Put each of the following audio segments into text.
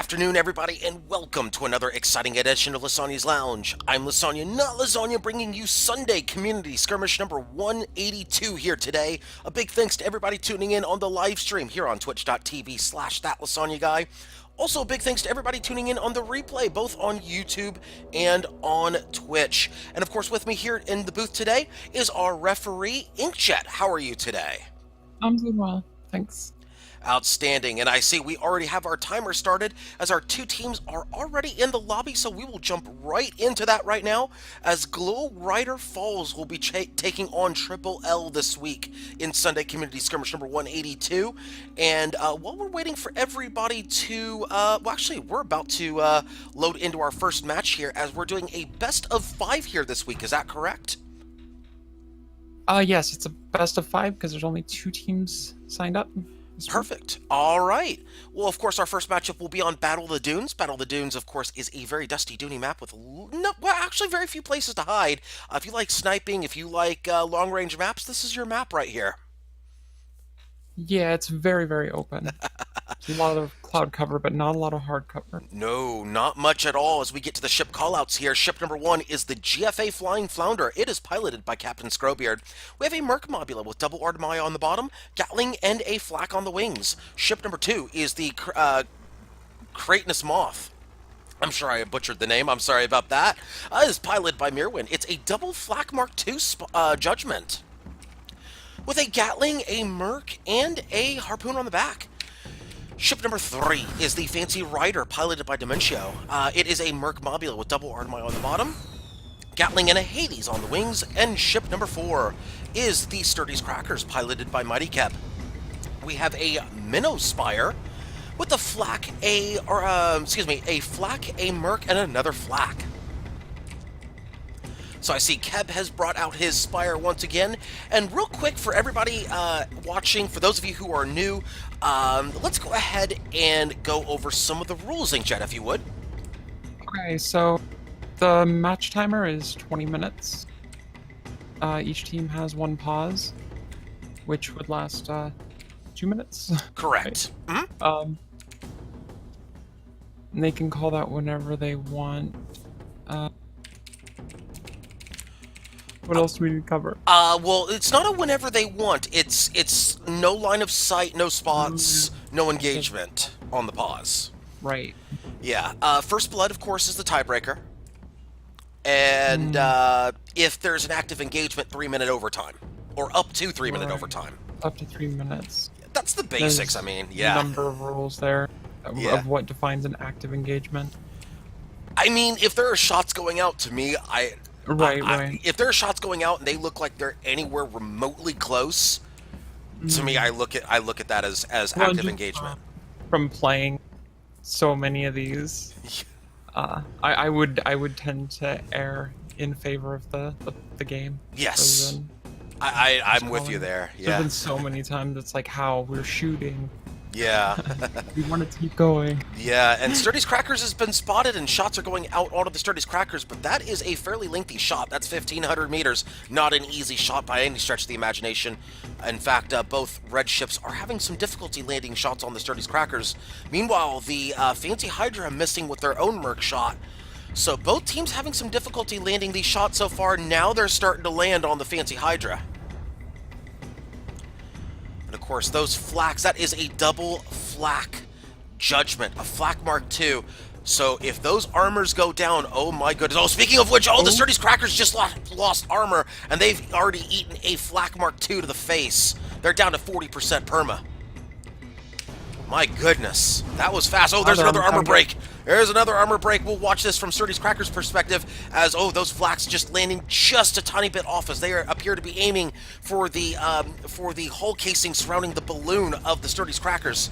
afternoon, everybody, and welcome to another exciting edition of Lysanya's Lounge. I'm Lysanya, not Lasagna, bringing you Sunday Community Skirmish number 182 here today. A big thanks to everybody tuning in on the live stream here on twitch.tv/thatLasanyaGuy. Also, a big thanks to everybody tuning in on the replay, both on YouTube and on Twitch. And of course, with me here in the booth today is our referee, Inkjet. How are you today? I'm doing well, thanks. Outstanding, and I see we already have our timer started as our two teams are already in the lobby, so we will jump right into that right now as Glow Rider Falls will be taking on Triple L this week in Sunday Community Skirmish number 182. And while we're waiting for everybody to, well actually we're about to load into our first match here as we're doing a best of 5 here this week, is that correct? Yes, it's a best of 5 because there's only 2 teams signed up. Perfect. All right. Well, of course, our first matchup will be on Battle of the Dunes. Battle of the Dunes, of course, is a very dusty, duny map with actually very few places to hide. If you like sniping, if you like long-range maps, this is your map right here. Yeah, it's very, very open. There's a lot of cloud cover, but not a lot of hard cover. No, not much at all as we get to the ship callouts here. Ship number 1 is the GFA Flying Flounder. It is piloted by Captain Scrowbeard. We have a Merc Mobula with double Ardmaya on the bottom, Gatling, and a Flak on the wings. Ship number 2 is the Kratenus Moth. I'm sure I butchered the name. I'm sorry about that. It is piloted by Mirwin. It's a double Flak Mark II Judgment with a Gatling, a Merc, and a Harpoon on the back. Ship number 3 is the Fancy Rider, piloted by Dementio. It is a Merc Mobula with double Ardmaya on the bottom, Gatling and a Hades on the wings, and ship number 4 is the Sturdy's Crackers, piloted by Mighty Keb. We have a Minnow Spire with a Flak, a Flak, a Merc, and another Flak. So I see Keb has brought out his Spire once again. And real quick for everybody watching, for those of you who are new, let's go ahead and go over some of the rules, Inkjet, if you would. Okay, so the match timer is 20 minutes. Each team has 1 pause, which would last 2 minutes. Correct. Right. Mm-hmm. And they can call that whenever they want. What else do we need to cover? Well, it's not a whenever they want. It's no line of sight, no spots, no engagement on the pause. Right. Yeah. First blood, of course, is the tiebreaker. And if there's an active engagement, 3-minute overtime. Or up to 3-minute overtime. Up to 3 minutes. That's the basics, There's I mean, yeah. A number of rules there of what defines an active engagement. I mean, if there are shots going out, to me, Right. If there are shots going out and they look like they're anywhere remotely close, to me, I look at that as active engagement. From playing so many of these, I would tend to err in favor of the game. Yes, I'm with you there. Yeah, there's been so many times it's like how we're shooting. Yeah. We want to keep going. Yeah, and Sturdy's Crackers has been spotted and shots are going out onto the Sturdy's Crackers, but that is a fairly lengthy shot. That's 1,500 meters. Not an easy shot by any stretch of the imagination. In fact, both red ships are having some difficulty landing shots on the Sturdy's Crackers. Meanwhile, the Fancy Hydra missing with their own Merc shot. So both teams having some difficulty landing these shots so far. Now they're starting to land on the Fancy Hydra. And of course, those flaks, that is a double Flak Judgment, a Flak Mark II. So if those armors go down, oh my goodness. Oh, speaking of which, the Sturdy's Crackers just lost armor, and they've already eaten a Flak Mark II to the face. They're down to 40% perma. My goodness, that was fast. Oh, there's another armor break. There's another armor break. We'll watch this from Sturdy's Crackers' perspective as, those flaks just landing just a tiny bit off as they appear to be aiming for the hull casing surrounding the balloon of the Sturdy's Crackers.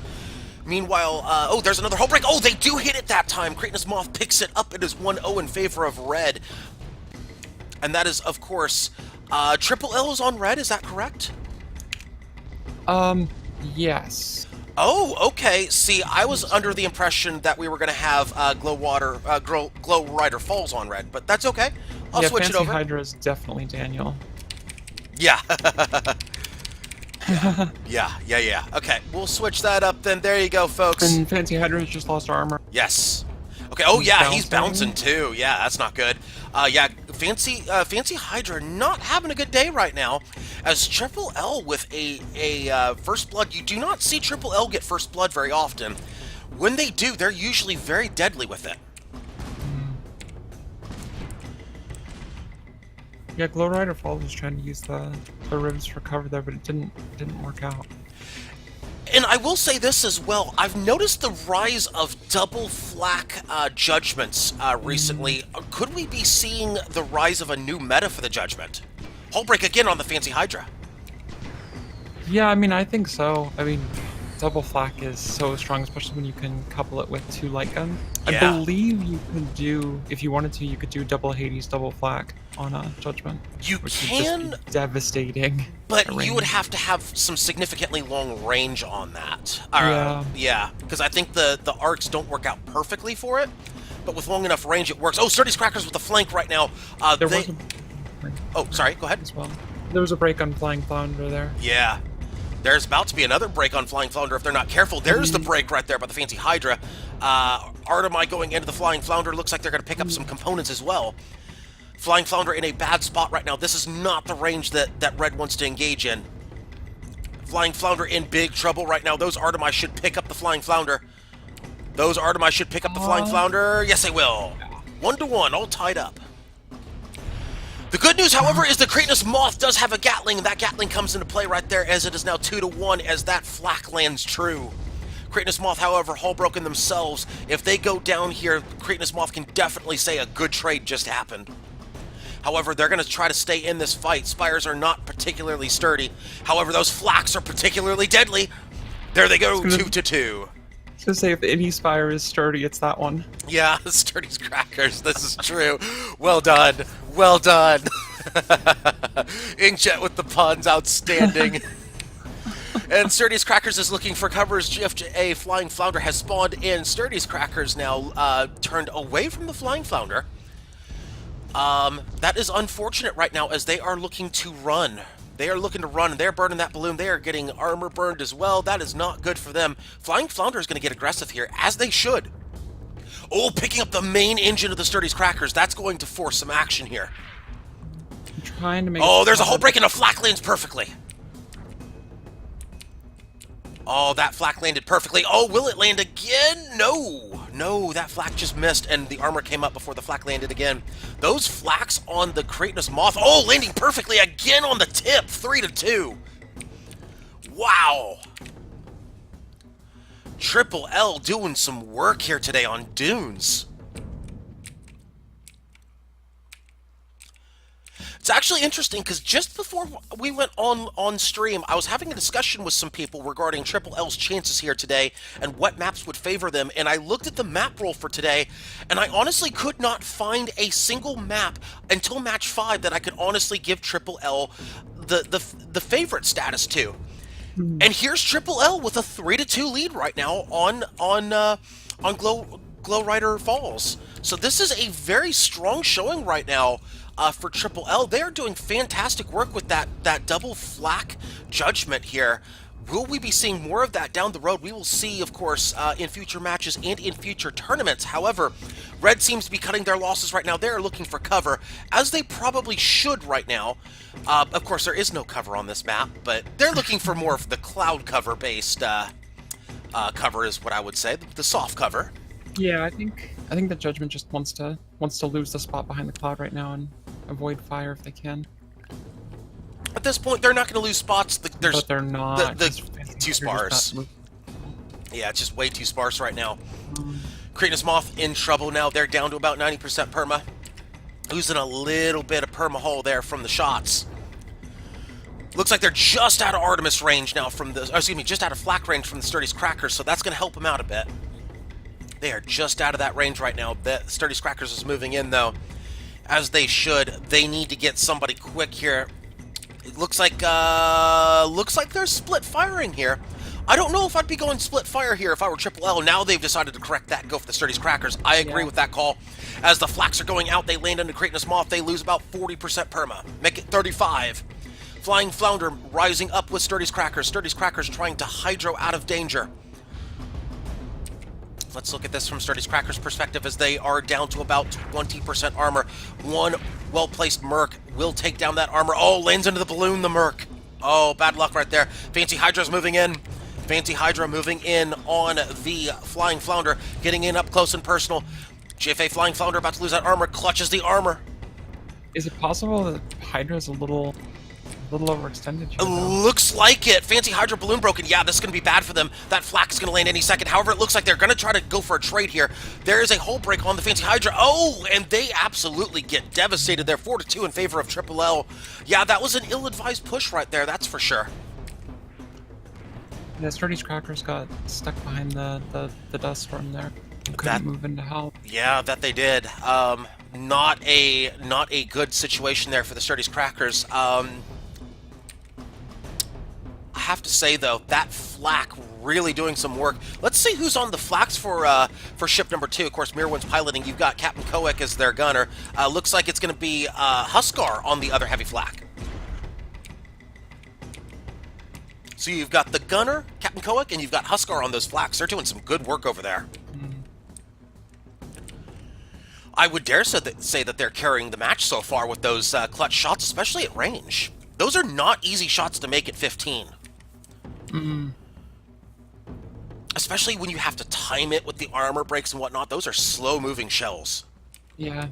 Meanwhile, there's another hull break. Oh, they do hit it that time. Kratenus Moth picks it up. It is 1-0 in favor of red. And that is, of course, Triple L is on red. Is that correct? Yes. Oh, okay. See, I was under the impression that we were going to have Glow Rider Falls on red, but that's okay. I'll switch it over. Fancy Hydra is definitely Daniel. Yeah. Yeah. Okay, we'll switch that up then. There you go, folks. And Fancy Hydra's just lost armor. Yes. Okay. Oh yeah, he's bouncing. bouncing too. Yeah, that's not good. Yeah, Fancy Hydra not having a good day right now. As Triple L with a first blood, you do not see Triple L get first blood very often. When they do, they're usually very deadly with it. Yeah, Glow Rider Falls was trying to use the ribs for cover there, but it didn't work out. And I will say this as well. I've noticed the rise of double flak judgments recently. Could we be seeing the rise of a new meta for the judgment? Hull break again on the Fancy Hydra. Yeah, I mean, I think so. I mean, double flak is so strong, especially when you can couple it with 2 light guns. Yeah. I believe you could do, if you wanted to, you could do double Hades, double flak on a judgment. You which can, would just be devastating. but you would have to have some significantly long range on that. Yeah, because I think the arcs don't work out perfectly for it, but with long enough range, it works. Oh, Sturdy's Crackers with the flank right now. Oh, sorry. Go ahead. As well. There was a break on Flying Flounder there. Yeah. There's about to be another break on Flying Flounder if they're not careful. There's the break right there by the Fancy Hydra. Artemai going into the Flying Flounder. Looks like they're going to pick up some components as well. Flying Flounder in a bad spot right now. This is not the range that Red wants to engage in. Flying Flounder in big trouble right now. Those Artemai should pick up the Flying Flounder. Those Artemai should pick up the Flying Flounder. Yes, they will. 1-1, all tied up. The good news, however, is the Cretinous Moth does have a Gatling, and that Gatling comes into play right there as it is now 2-1 as that flak lands true. Cretinous Moth, however, hull broken themselves. If they go down here, Cretinous Moth can definitely say a good trade just happened. However, they're going to try to stay in this fight. Spires are not particularly sturdy. However, those flaks are particularly deadly. There they go, 2-2. I was going to say, if any Spire is sturdy, it's that one. Yeah, Sturdy's Crackers. This is true. Well done. Well done. Inkjet with the puns. Outstanding. And Sturdy's Crackers is looking for cover as GFA Flying Flounder has spawned in. Sturdy's Crackers now turned away from the Flying Flounder. That is unfortunate right now as they are looking to run. They are looking to run, and they're burning that balloon. They are getting armor burned as well. That is not good for them. Flying Flounder is going to get aggressive here, as they should. Oh, picking up the main engine of the Sturdy's Crackers. That's going to force some action here. I'm trying to make. Oh, there's a hull break and a flak lands perfectly. Oh, that flak landed perfectly. Oh, will it land again? No, that flak just missed, and the armor came up before the flak landed again. Those flaks on the Cretinous Moth. Oh, landing perfectly again on the tip. 3-2. Wow. Triple L doing some work here today on Dunes. It's actually interesting because just before we went on stream, I was having a discussion with some people regarding Triple L's chances here today and what maps would favor them, and I looked at the map roll for today, and I honestly could not find a single map until match 5 that I could honestly give Triple L the favorite status to. And here's Triple L with a 3-2 lead right now on Glow Rider Falls. So this is a very strong showing right now. For Triple L, they are doing fantastic work with that double flak judgment here. Will we be seeing more of that down the road? We will see, of course, in future matches and in future tournaments. However, Red seems to be cutting their losses right now. They are looking for cover, as they probably should right now. Of course, there is no cover on this map, but they're looking for more of the cloud cover-based cover is what I would say, the soft cover. Yeah, I think the Judgment just wants to lose the spot behind the cloud right now and avoid fire if they can. At this point, they're not going to lose spots. But they're not. The too sparse. Yeah, it's just way too sparse right now. Cretinous Moth in trouble now. They're down to about 90% perma. Losing a little bit of perma hull there from the shots. Looks like they're just out of Artemis range now from the... excuse me, just out of flak range from the Sturdy's Crackers, so that's going to help them out a bit. They are just out of that range right now. The Sturdy's Crackers is moving in, though, as they should. They need to get somebody quick here. It looks like they're split firing here. I don't know if I'd be going split fire here if I were Triple L. Now they've decided to correct that and go for the Sturdy's Crackers. I agree with that call. As the flaks are going out, they land into Cretinous Moth. They lose about 40% perma. Make it 35. Flying Flounder rising up with Sturdy's Crackers. Sturdy's Crackers trying to hydro out of danger. Let's look at this from Sturdy's Crackers' perspective as they are down to about 20% armor. One well-placed Merc will take down that armor. Oh, lands into the balloon, the Merc. Oh, bad luck right there. Fancy Hydra's moving in. Fancy Hydra moving in on the Flying Flounder, getting in up close and personal. GFA Flying Flounder about to lose that armor, clutches the armor. Is it possible that Hydra's a little overextended here, though? Looks like it. Fancy Hydra balloon broken. Yeah, this is going to be bad for them. That flak is going to land any second. However, it looks like they're going to try to go for a trade here. There is a hull break on the Fancy Hydra. Oh, and they absolutely get devastated there. 4-2 in favor of Triple L. Yeah, that was an ill-advised push right there, that's for sure. Yeah, Sturdy's Crackers got stuck behind the dust storm there. Couldn't move into help. Yeah, that they did. Not a good situation there for the Sturdy's Crackers. I have to say though, that flak really doing some work. Let's see who's on the flaks for ship number 2. Of course, Mirwin's piloting. You've got Captain Koek as their gunner. Looks like it's going to be Huskar on the other heavy flak. So you've got the gunner, Captain Koek, and you've got Huskar on those flaks. They're doing some good work over there. I would dare say that they're carrying the match so far with those clutch shots, especially at range. Those are not easy shots to make at 15. Especially when you have to time it with the armor breaks and whatnot. Those are slow-moving shells. Yeah.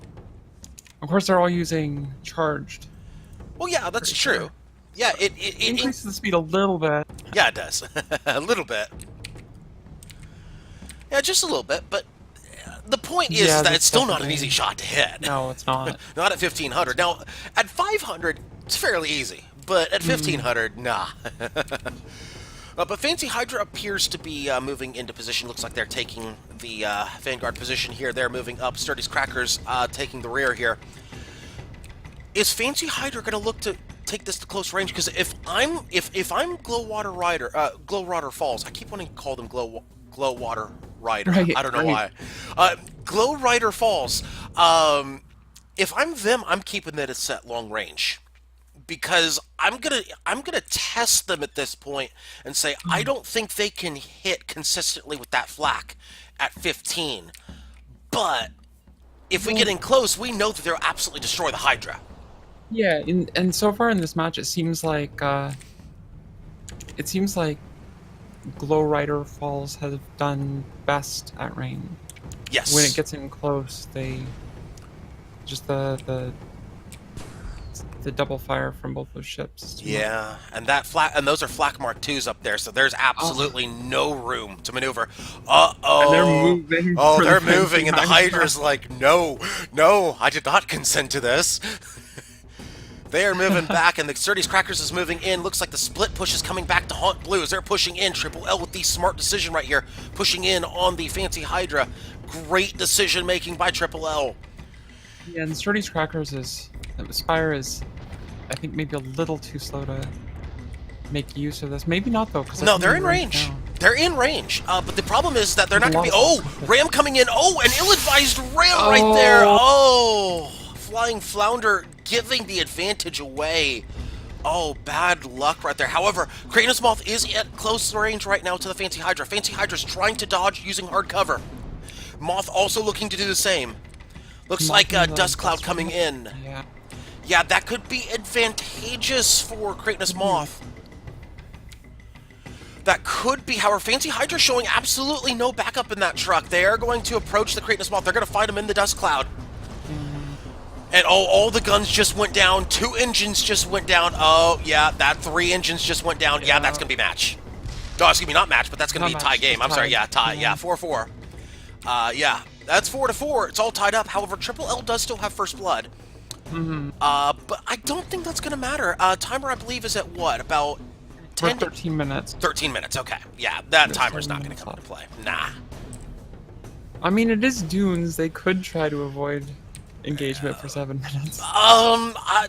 Of course, they're all using charged. Well, yeah, that's true. Sure. Yeah, it increases the speed a little bit. Yeah, it does. A little bit. Yeah, just a little bit, but the point is that it's still not an easy shot to hit. No, it's not. Not at 1500. Now, at 500, it's fairly easy, but at 1500, nah. But Fancy Hydra appears to be moving into position. Looks like they're taking the Vanguard position here. They're moving up. Sturdy's Crackers taking the rear here. Is Fancy Hydra going to look to take this to close range? Because if I'm Glowwater Rider, Glowwater Falls, I keep wanting to call them Glowwater Rider. Right, I don't know why. Glow Rider Falls. If I'm them, I'm keeping that at set long range. Because I'm gonna test them at this point and say I don't think they can hit consistently with that flak at 15. But if we get in close, we know that they'll absolutely destroy the Hydra. Yeah, and so far in this match, it seems like Glow Rider Falls have done best at range. Yes. When it gets in close, they just the double fire from both those ships. Yeah, and that flak, and those are flak Mark 2s up there, so there's absolutely no room to maneuver. Uh-oh. And they're moving. Oh, they're moving, and the Hydra's like, no, I did not consent to this. They are moving back, and the Sturdy's Crackers is moving in. Looks like the split push is coming back to haunt Blues. They're pushing in. Triple L with the smart decision right here. Pushing in on the Fancy Hydra. Great decision-making by Triple L. Yeah, and Sturdy's Crackers Spire is, I think, maybe a little too slow to make use of this. Maybe not, though. No, they're in range. They're in range. But the problem is that they're not going to be... Oh, Ram coming in. Oh, an ill-advised Ram right there. Oh, Flying Flounder giving the advantage away. Oh, bad luck right there. However, Kratos Moth is at close range right now to the Fancy Hydra. Fancy Hydra's trying to dodge using hard cover. Moth also looking to do the same. Looks like Dust Cloud coming in. Yeah, that could be advantageous for Kratos Moth. That could be. However, Fancy Hydra showing absolutely no backup in that truck. They are going to approach the Kratos Moth. They're going to fight him in the Dust Cloud. And oh, all the guns just went down. 2 engines just went down. Oh, yeah, that 3 engines just went down. Yeah, that's going to be match. No, excuse me, not match, but that's going to be tie game. I'm sorry, yeah, tie. Yeah, 4-4. Yeah, that's 4-4. It's all tied up. However, Triple L does still have first blood. But I don't think that's going to matter. Timer, I believe, is at what? About 10 to 13 minutes. 13 minutes, okay. Yeah, that timer's not going to come into play. Nah. I mean, it is Dunes. They could try to avoid engagement for 7 minutes. I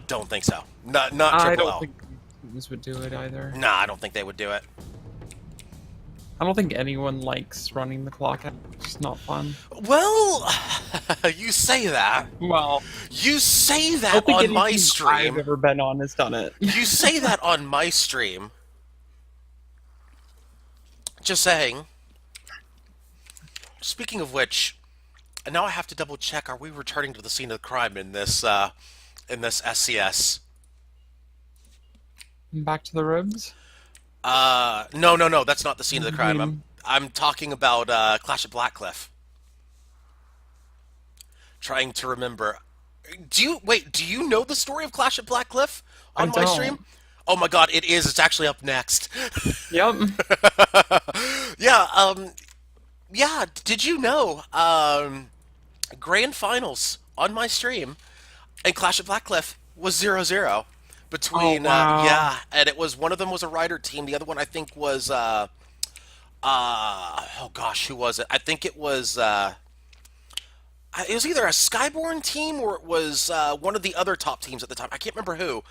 don't think so. Not Triple L. I don't think Dunes would do it either. Nah, I don't think they would do it. I don't think anyone likes running the clock out. It's just not fun. Well, you say that. Well, You say I that don't think on any my team I've stream. ever been on has done it. You say that on my stream. Just saying. Speaking of which, now I have to double check. Are we returning to the scene of the crime in this SCS? Back to the ribs. No. That's not the scene of the crime. mean- I'm talking about Clash at Blackcliff. Trying to remember. Do you know the story of Clash at Blackcliff I on my don't. stream? Oh my god, it is. It's actually up next. Yep. Yeah, yeah, did you know grand finals on my stream and Clash at Blackcliff was 0-0 between Oh, wow. yeah, and it was one of them was a Rider team, the other one I think was oh gosh, who was it? I think it was either a Skyborn team or it was one of the other top teams at the time. I can't remember who.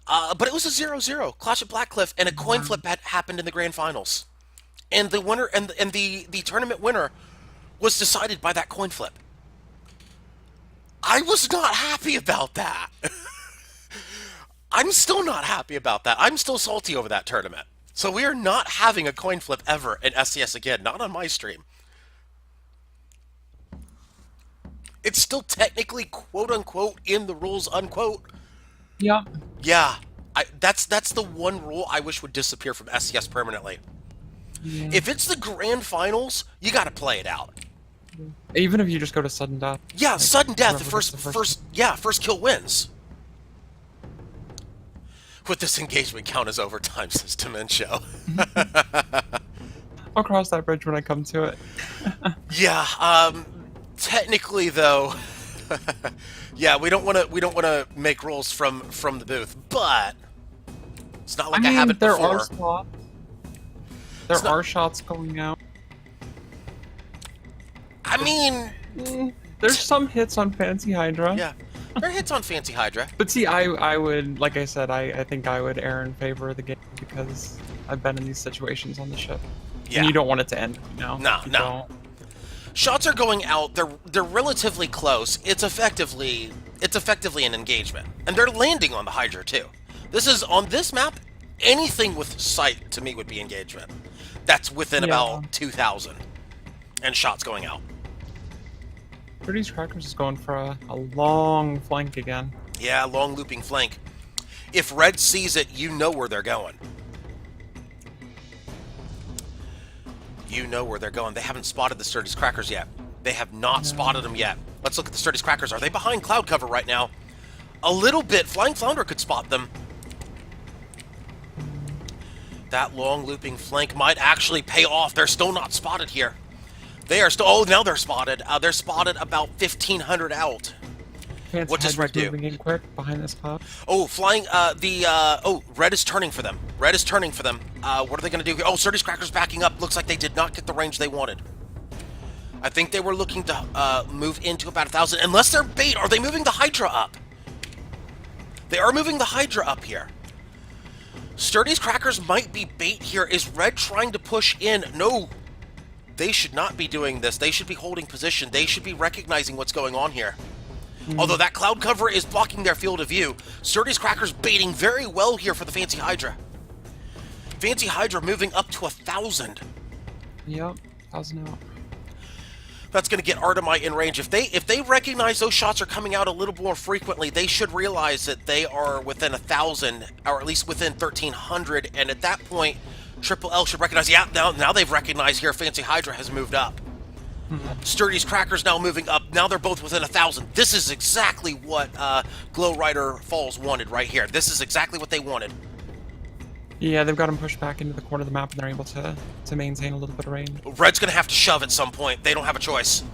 But it was a 0-0 Clash at Blackcliff, and a coin flip had happened in the grand finals. And the winner and the tournament winner was decided by that coin flip. I was not happy about that. I'm still not happy about that. I'm still salty over that tournament. So we are not having a coin flip ever in SCS again, not on my stream. It's still technically quote unquote in the rules unquote. Yep. Yeah, that's the one rule I wish would disappear from SCS permanently. Yeah. If it's the grand finals, you got to play it out. Even if you just go to sudden death. Yeah, Like, sudden death. The whoever gets first kill wins. Would this engagement count as overtime? Says Dementia. I'll cross that bridge when I come to it. Yeah. Technically, though, yeah, we don't want to make rules from the booth, but it's not like I, mean, haven't there before. are slots. There It's not- are shots going out. I mean, There's some hits on Fancy Hydra. yeah, there are hits on Fancy Hydra. But see, I would, like I said, I think I would err in favor of the game because I've been in these situations on the ship. Yeah. And you don't want it to end, you know? No, You no. don't. Shots are going out. They're relatively close. It's effectively an engagement, and they're landing on the Hydra too. This is on this map. Anything with sight to me would be engagement. That's within Yeah. about 2,000, and shots going out. Pretty's Crackers is going for a long flank again. Yeah, long looping flank. If Red sees it, you know where they're going. You know where they're going. They haven't spotted the Sturdy's Crackers yet. They have not spotted them yet. Let's look at the Sturdy's Crackers. Are they behind cloud cover right now? A little bit. Flying Flounder could spot them. That long looping flank might actually pay off. They're still not spotted here. They are still... Oh, now they're spotted. They're spotted about 1,500 out. Fancy What does Red Hydra's do? moving in quick behind this cloud. Oh, flying, oh, Red is turning for them. Red is turning for them. What are they going to do here? Oh, Sturdy's Cracker's backing up. Looks like they did not get the range they wanted. I think they were looking to move into about 1,000. Unless they're bait, are they moving the Hydra up? They are moving the Hydra up here. Sturdy's Crackers might be bait here. Is Red trying to push in? No. They should not be doing this. They should be holding position. They should be recognizing what's going on here. Although that cloud cover is blocking their field of view, Sturdy's Crackers baiting very well here for the Fancy Hydra. Fancy Hydra moving up to 1,000. Yep, 1,000 out. That's going to get Artemite in range. If they recognize those shots are coming out a little more frequently, they should realize that they are within 1,000, or at least within 1,300. And at that point, Triple L should recognize. Yeah, now they've recognized here. Fancy Hydra has moved up. Sturdy's Crackers now moving up. Now they're both within 1,000. This is exactly what Glow Rider Falls wanted right here. This is exactly what they wanted. Yeah, they've got him pushed back into the corner of the map, and they're able to maintain a little bit of range. Red's going to have to shove at some point. They don't have a choice.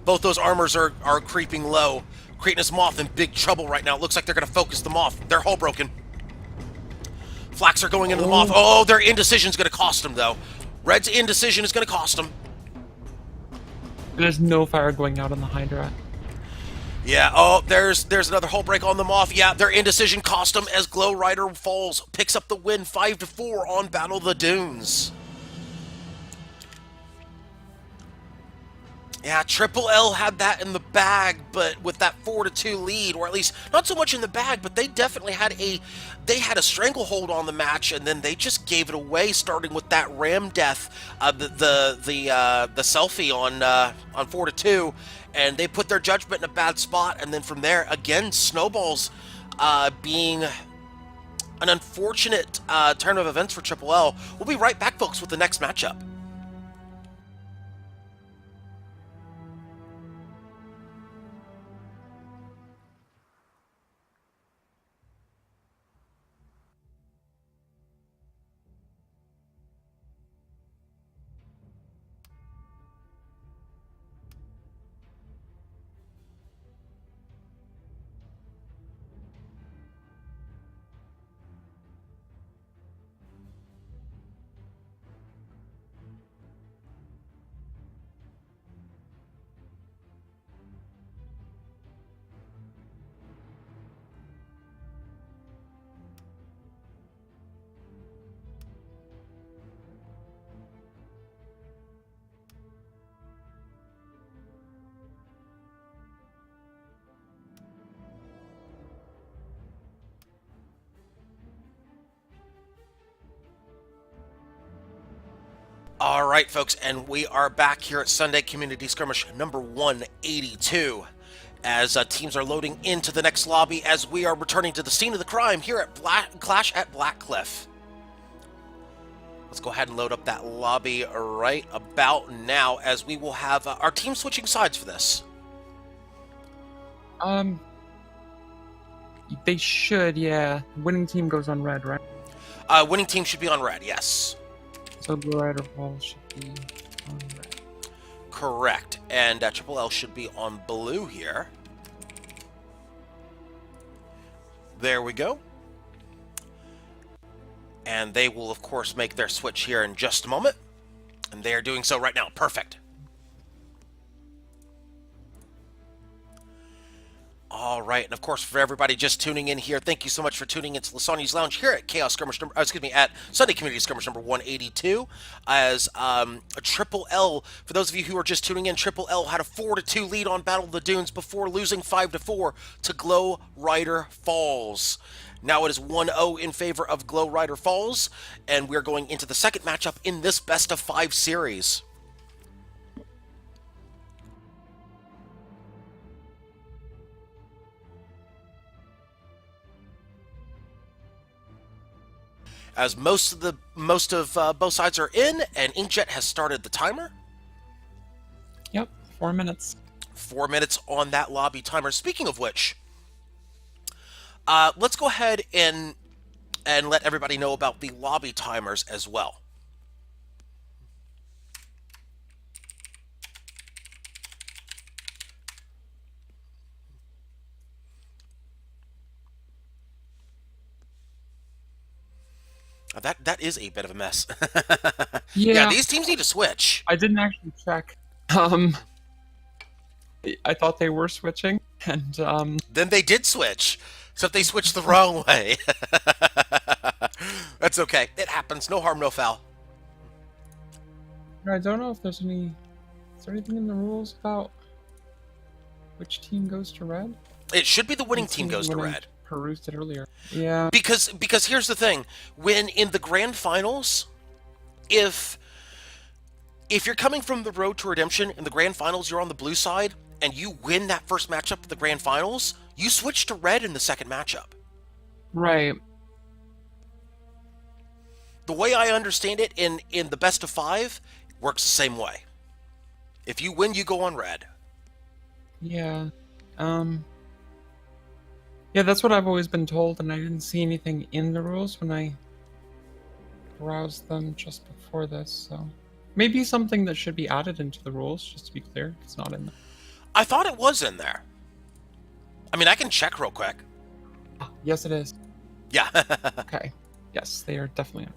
Both those armors are creeping low. Cretinous Moth in big trouble right now. It looks like they're going to focus the Moth. They're hull broken. Flax are going into the Moth. Oh, their indecision's going to cost them, though. Red's indecision is going to cost them. There's no fire going out on the Hydra. Yeah, oh, there's another hull break on the Moth. Yeah, their indecision cost them as Glow Rider Falls picks up the win 5-4 on Battle of the Dunes. Yeah, Triple L had that in the bag, but with that 4-2 lead, or at least not so much in the bag, but they definitely had a stranglehold on the match, and then they just gave it away, starting with that Ram death, the selfie on 4-2, and they put their judgment in a bad spot, and then from there again snowballs, being an unfortunate turn of events for Triple L. We'll be right back, folks, with the next matchup. All right, folks, and we are back here at Sunday Community Skirmish number 182 as teams are loading into the next lobby as we are returning to the scene of the crime here at Clash at Blackcliff. Let's go ahead and load up that lobby right about now as we will have our team switching sides for this. They should, yeah. Winning team goes on red, right? Winning team should be on red, yes. So blue rider ball should be on red. Correct. And Triple L should be on blue here. There we go. And they will, of course, make their switch here in just a moment. And they are doing so right now. Perfect. All right, and of course, for everybody just tuning in here, thank you so much for tuning into Lysanya's Lounge here at at Sunday Community Skirmish number 182. As Triple L, for those of you who are just tuning in, Triple L had a 4-2 lead on Battle of the Dunes before losing 5-4 to Glow Rider Falls. Now it is 1-0 in favor of Glow Rider Falls, and we're going into the second matchup in this best of 5 series. As most of both sides are in, and Inkjet has started the timer. Yep, 4 minutes. 4 minutes on that lobby timer. Speaking of which, let's go ahead and let everybody know about the lobby timers as well. That is a bit of a mess. Yeah, these teams need to switch. I didn't actually check. I thought they were switching, and then they did switch. So if they switched the wrong way, that's okay. It happens. No harm, no foul. I don't know if there's any. Is there anything in the rules about which team goes to red? It should be the winning team goes to red. Perused it earlier. Yeah. Because here's the thing: when in the grand finals, if you're coming from the road to redemption in the grand finals, you're on the blue side, and you win that first matchup of the grand finals, you switch to red in the second matchup. Right. The way I understand it in the best of 5 works the same way. If you win, you go on red. Yeah. Yeah, that's what I've always been told, and I didn't see anything in the rules when I browsed them just before this, so maybe something that should be added into the rules, just to be clear. It's not in there. I thought it was in there. I mean, I can check real quick. Yes, it is. Yeah. Okay. Yes, they are definitely in.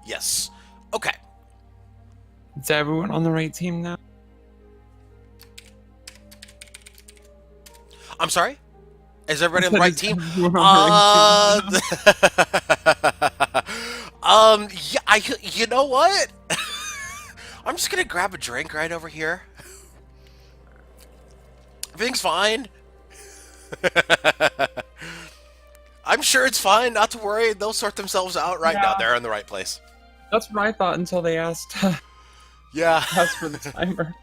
Yes. Okay. Is everyone on the right team now? I'm sorry? Is everybody on the That right is team? everyone on the right team. Yeah, you know what? I'm just gonna grab a drink right over here. Everything's fine. I'm sure it's fine, not to worry. They'll sort themselves out right now. Yeah, They're in the right place. that's what I thought until they asked Yeah. asked for the timer.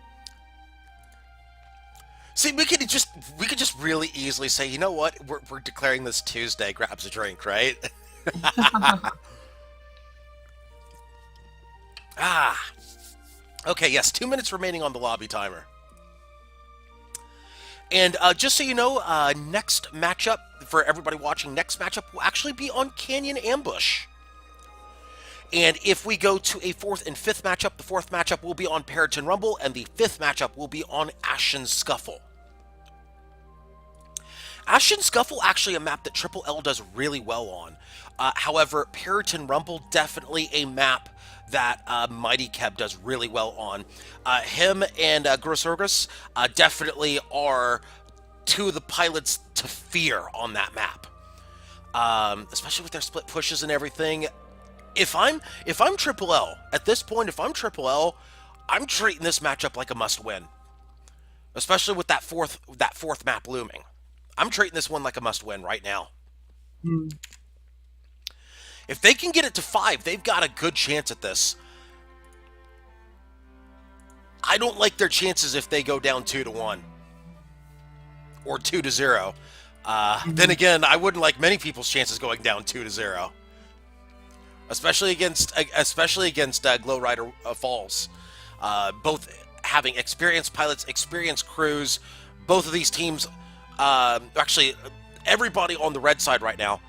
See, we could just really easily say, you know what? We're declaring this Tuesday. Grabs a drink, right? Ah. Okay. Yes. 2 minutes remaining on the lobby timer. And just so you know, next matchup for everybody watching, next matchup will actually be on Canyon Ambush. And if we go to a fourth and fifth matchup, the fourth matchup will be on Periton Rumble, and the fifth matchup will be on Ashen Scuffle. Ashen Scuffle, actually a map that Triple L does really well on. However, Periton Rumble, definitely a map that Mighty Keb does really well on. Him and Grosorgus definitely are two of the pilots to fear on that map. Especially with their split pushes and everything. If I'm Triple L, at this point, if I'm Triple L, I'm treating this matchup like a must-win. Especially with that fourth map looming. I'm treating this one like a must-win right now. Hmm. If they can get it to 5, they've got a good chance at this. I don't like their chances if they go down 2-1 or 2-0. Then again, I wouldn't like many people's chances going down 2-0, especially against Glow Rider Falls. Both having experienced pilots, experienced crews. Both of these teams, actually, everybody on the red side right now,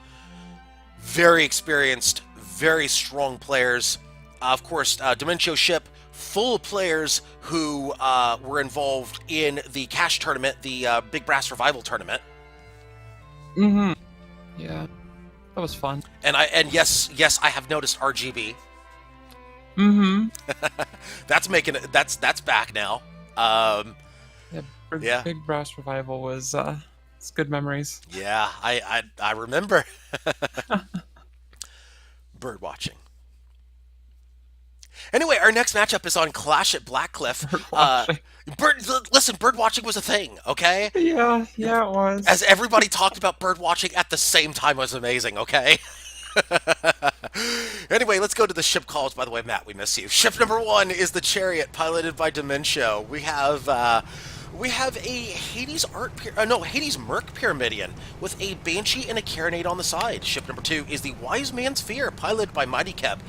very experienced, very strong players. Of course, Dementio ship full of players who were involved in the cash tournament, the Big Brass Revival tournament. Mm-hmm. Yeah, that was fun. And yes, I have noticed RGB. Mm-hmm. That's back now. Yeah. Big Brass Revival was it's good memories. Yeah, I remember. Bird watching. Anyway, our next matchup is on Clash at Blackcliff. Bird watching was a thing, okay? Yeah, it was. As everybody talked about bird watching at the same time was amazing, okay? Anyway, let's go to the ship calls. By the way, Matt, we miss you. Ship number 1 is the Chariot, piloted by Dementio. We have a Hades Hades Merc Pyramidion with a Banshee and a Carronade on the side. Ship number 2 is the Wise Man's Fear, piloted by Mighty Keb.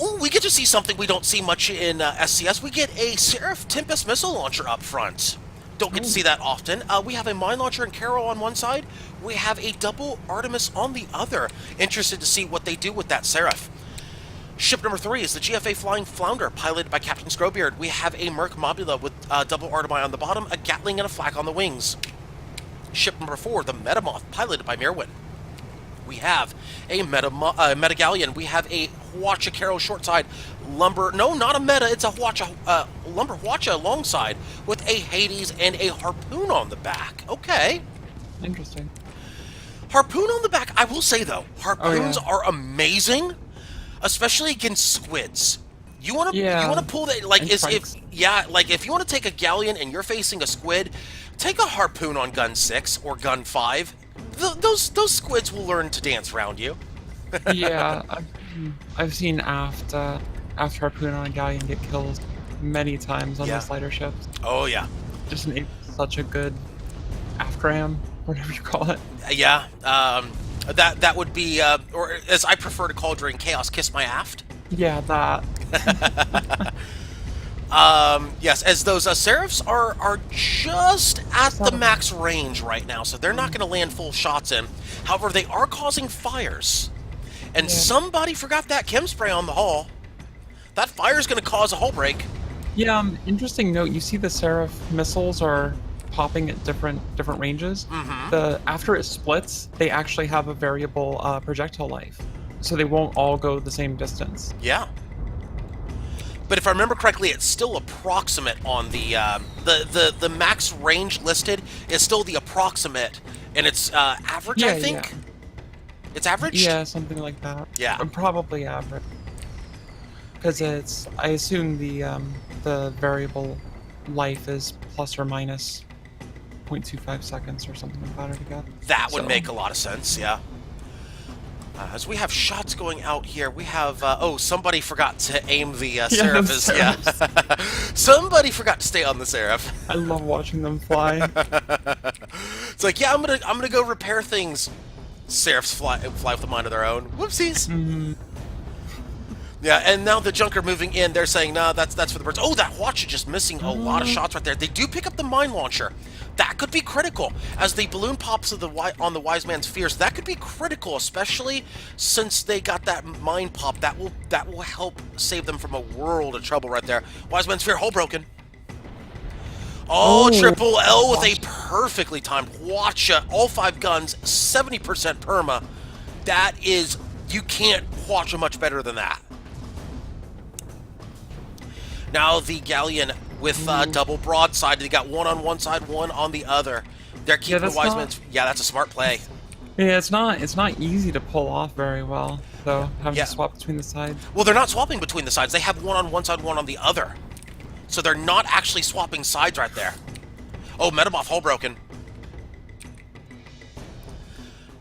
Ooh, we get to see something we don't see much in SCS. We get a Seraph Tempest missile launcher up front. Don't get to see that often. We have a Mine Launcher and Carol on one side. We have a double Artemis on the other. Interested to see what they do with that Seraph. Ship number 3 is the GFA Flying Flounder, piloted by Captain Scrowbeard. We have a Merc Mobula with double Artemi on the bottom, a Gatling, and a Flak on the wings. Ship number 4, the Metamoth, piloted by Merwin. We have a Metagallion. We have a Hwacha Carol short side. Lumber, no, not a Meta, it's a Hwacha, Lumber Hwacha alongside with a Hades and a Harpoon on the back. Okay. Interesting. Harpoon on the back, I will say though, Harpoons are amazing, especially against squids. You want to pull that, like, if you want to take a Galleon and you're facing a squid, take a Harpoon on gun 6 or gun 5. Those squids will learn to dance around you. Yeah, I've seen aft Harpoon on a Galleon get killed many times on the slider ships. Oh yeah. Just such a good aft ram, whatever you call it. Yeah, that would be, or as I prefer to call during Chaos, Kiss My Aft. Yeah, that. Yes, as those Seraphs are just at the max range right now, so they're not going to land full shots in. However, they are causing fires. And somebody forgot that chem spray on the hull. That fire's going to cause a hull break. Yeah, interesting note, you see the Seraph missiles are popping at different ranges. Mm-hmm. After it splits, they actually have a variable projectile life. So they won't all go the same distance. Yeah. But if I remember correctly, it's still approximate on the the max range listed is still the approximate, and it's average, Yeah, I think. yeah. It's average? Yeah, something like that. Yeah. Probably average. Because I assume the variable life is plus or minus 0.25 seconds or something like that altogether. That would make a lot of sense, yeah. As we have shots going out here, we have, oh, somebody forgot to aim the Seraph. Yeah. Somebody forgot to stay on the Seraph. I love watching them fly. It's like, yeah, I'm gonna go repair things. Seraphs fly with a mind of their own. Whoopsies. Mm. Yeah, and now the Junker moving in, they're saying, nah, that's for the birds. Oh, that Watch is just missing a lot of shots right there. They do pick up the mine launcher. That could be critical. As the balloon pops on the Wise Man's Fears, that could be critical, especially since they got that mine pop. That will help save them from a world of trouble right there. Wise Man's Fear, hull broken. Oh, Triple L with a perfectly timed Watcha. All 5 guns, 70% perma. That is, you can't Watcha much better than that. Now the Galleon with double broadside. They got one on one side, one on the other. They're keeping the Wise Man's... Yeah, that's a smart play. Yeah, it's not easy to pull off very well, though, having to swap between the sides. Well, they're not swapping between the sides. They have one on one side, one on the other. So they're not actually swapping sides right there. Oh, Metamorph hull broken.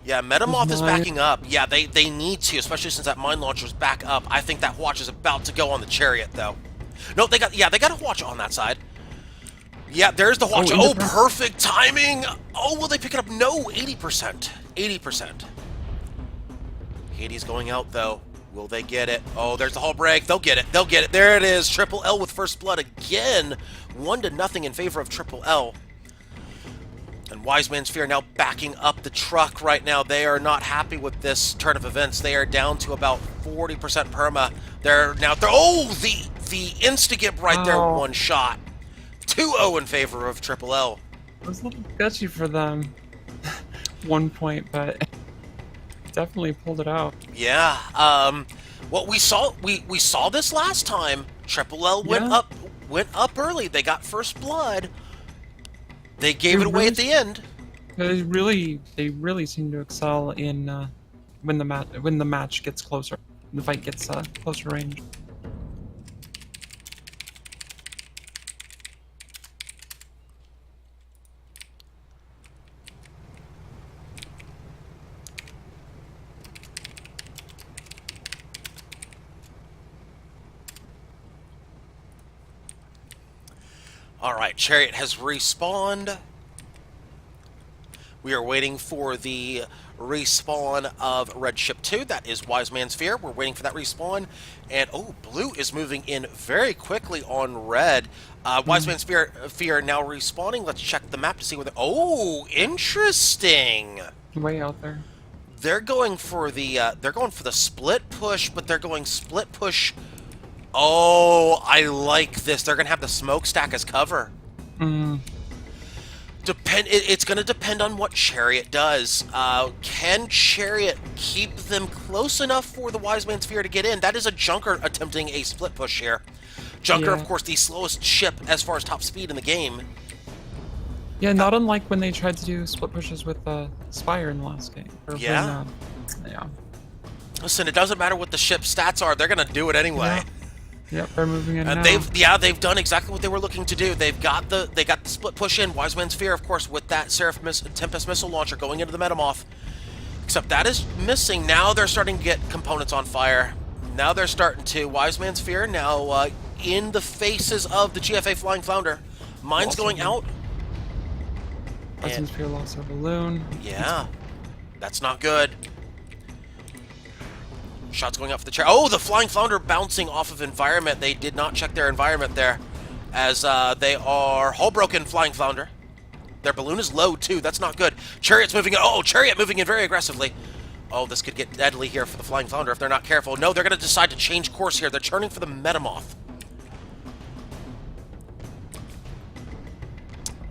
Yeah, Metamorph is backing up. Yeah, they need to, especially since that mine launcher's back up. I think that Watch is about to go on the Chariot, though. No, they got a Watch on that side. Yeah, there's the Watch. Oh, perfect timing. Oh, will they pick it up? No, 80%. 80%. Hades going out, though. Will they get it? Oh, there's the hull break. They'll get it. They'll get it. There it is. Triple L with first blood again. 1-0 in favor of Triple L. And Wise Man's Fear now backing up the truck right now. They are not happy with this turn of events. They are down to about 40% perma. They're oh, the insta-gip right there, one shot. 2-0 in favor of Triple L. It was a little sketchy for them. 1 point, but definitely pulled it out. Yeah. What we saw this last time. Triple L went up early. They got first blood. They gave it away at the end. They really seem to excel in when the match gets closer, the fight gets closer range. Alright, Chariot has respawned. We are waiting for the respawn of Red Ship 2. That is Wise Man's Fear. We're waiting for that respawn. And, oh, Blue is moving in very quickly on Red. Wise Man's Fear now respawning. Let's check the map to see where they're... Oh, interesting! Way out there. They're going for the split push, but they're going split push... Oh, I like this. They're going to have the smokestack as cover. It's going to depend on what Chariot does. Can Chariot keep them close enough for the Wise Man's Fear to get in? That is a Junker attempting a split push here. Junker, of course, the slowest ship as far as top speed in the game. Yeah, not unlike when they tried to do split pushes with Spire in the last game. Yeah. Listen, it doesn't matter what the ship's stats are. They're going to do it anyway. Yeah. Yep, they're moving in and now. they've done exactly what they were looking to do. They got the split push in. Wise Man's Fear, of course, with that Tempest missile launcher going into the Metamorph. Except that is missing. Now they're starting to get components on fire. Now they're starting to. Wise Man's Fear now in the faces of the GFA Flying Flounder. Mine's going out. Wise Man's Fear lost their balloon. Yeah, that's not good. Shots going up for the chair. Oh, the Flying Flounder bouncing off of environment. They did not check their environment there, as they are hull broken. Flying Flounder. Their balloon is low too. That's not good. Chariot's moving in. Oh, Chariot moving in very aggressively. Oh, this could get deadly here for the Flying Flounder if they're not careful. No, they're going to decide to change course here. They're turning for the Metamorph.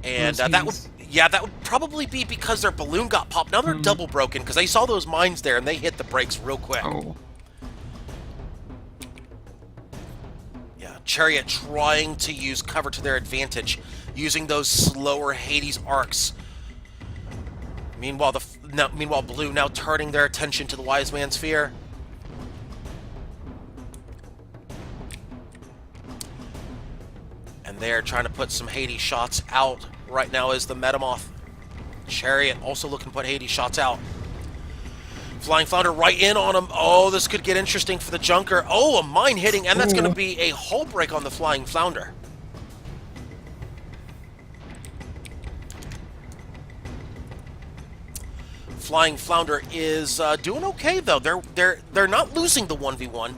And that would probably be because their balloon got popped. Now they're double broken because they saw those mines there and they hit the brakes real quick. Oh. Yeah, Chariot trying to use cover to their advantage. using those slower Hades arcs. Meanwhile, meanwhile, Blue now turning their attention to the Wise Man Sphere. And they're trying to put some Hades shots out right now as the Metamoth. Chariot also looking to put Hades shots out. Flying Flounder right in on him. Oh, this could get interesting for the Junker. Oh, a mine hitting, and that's going to be a hull break on the Flying Flounder. Flying Flounder is doing okay though. They're not losing the 1v1.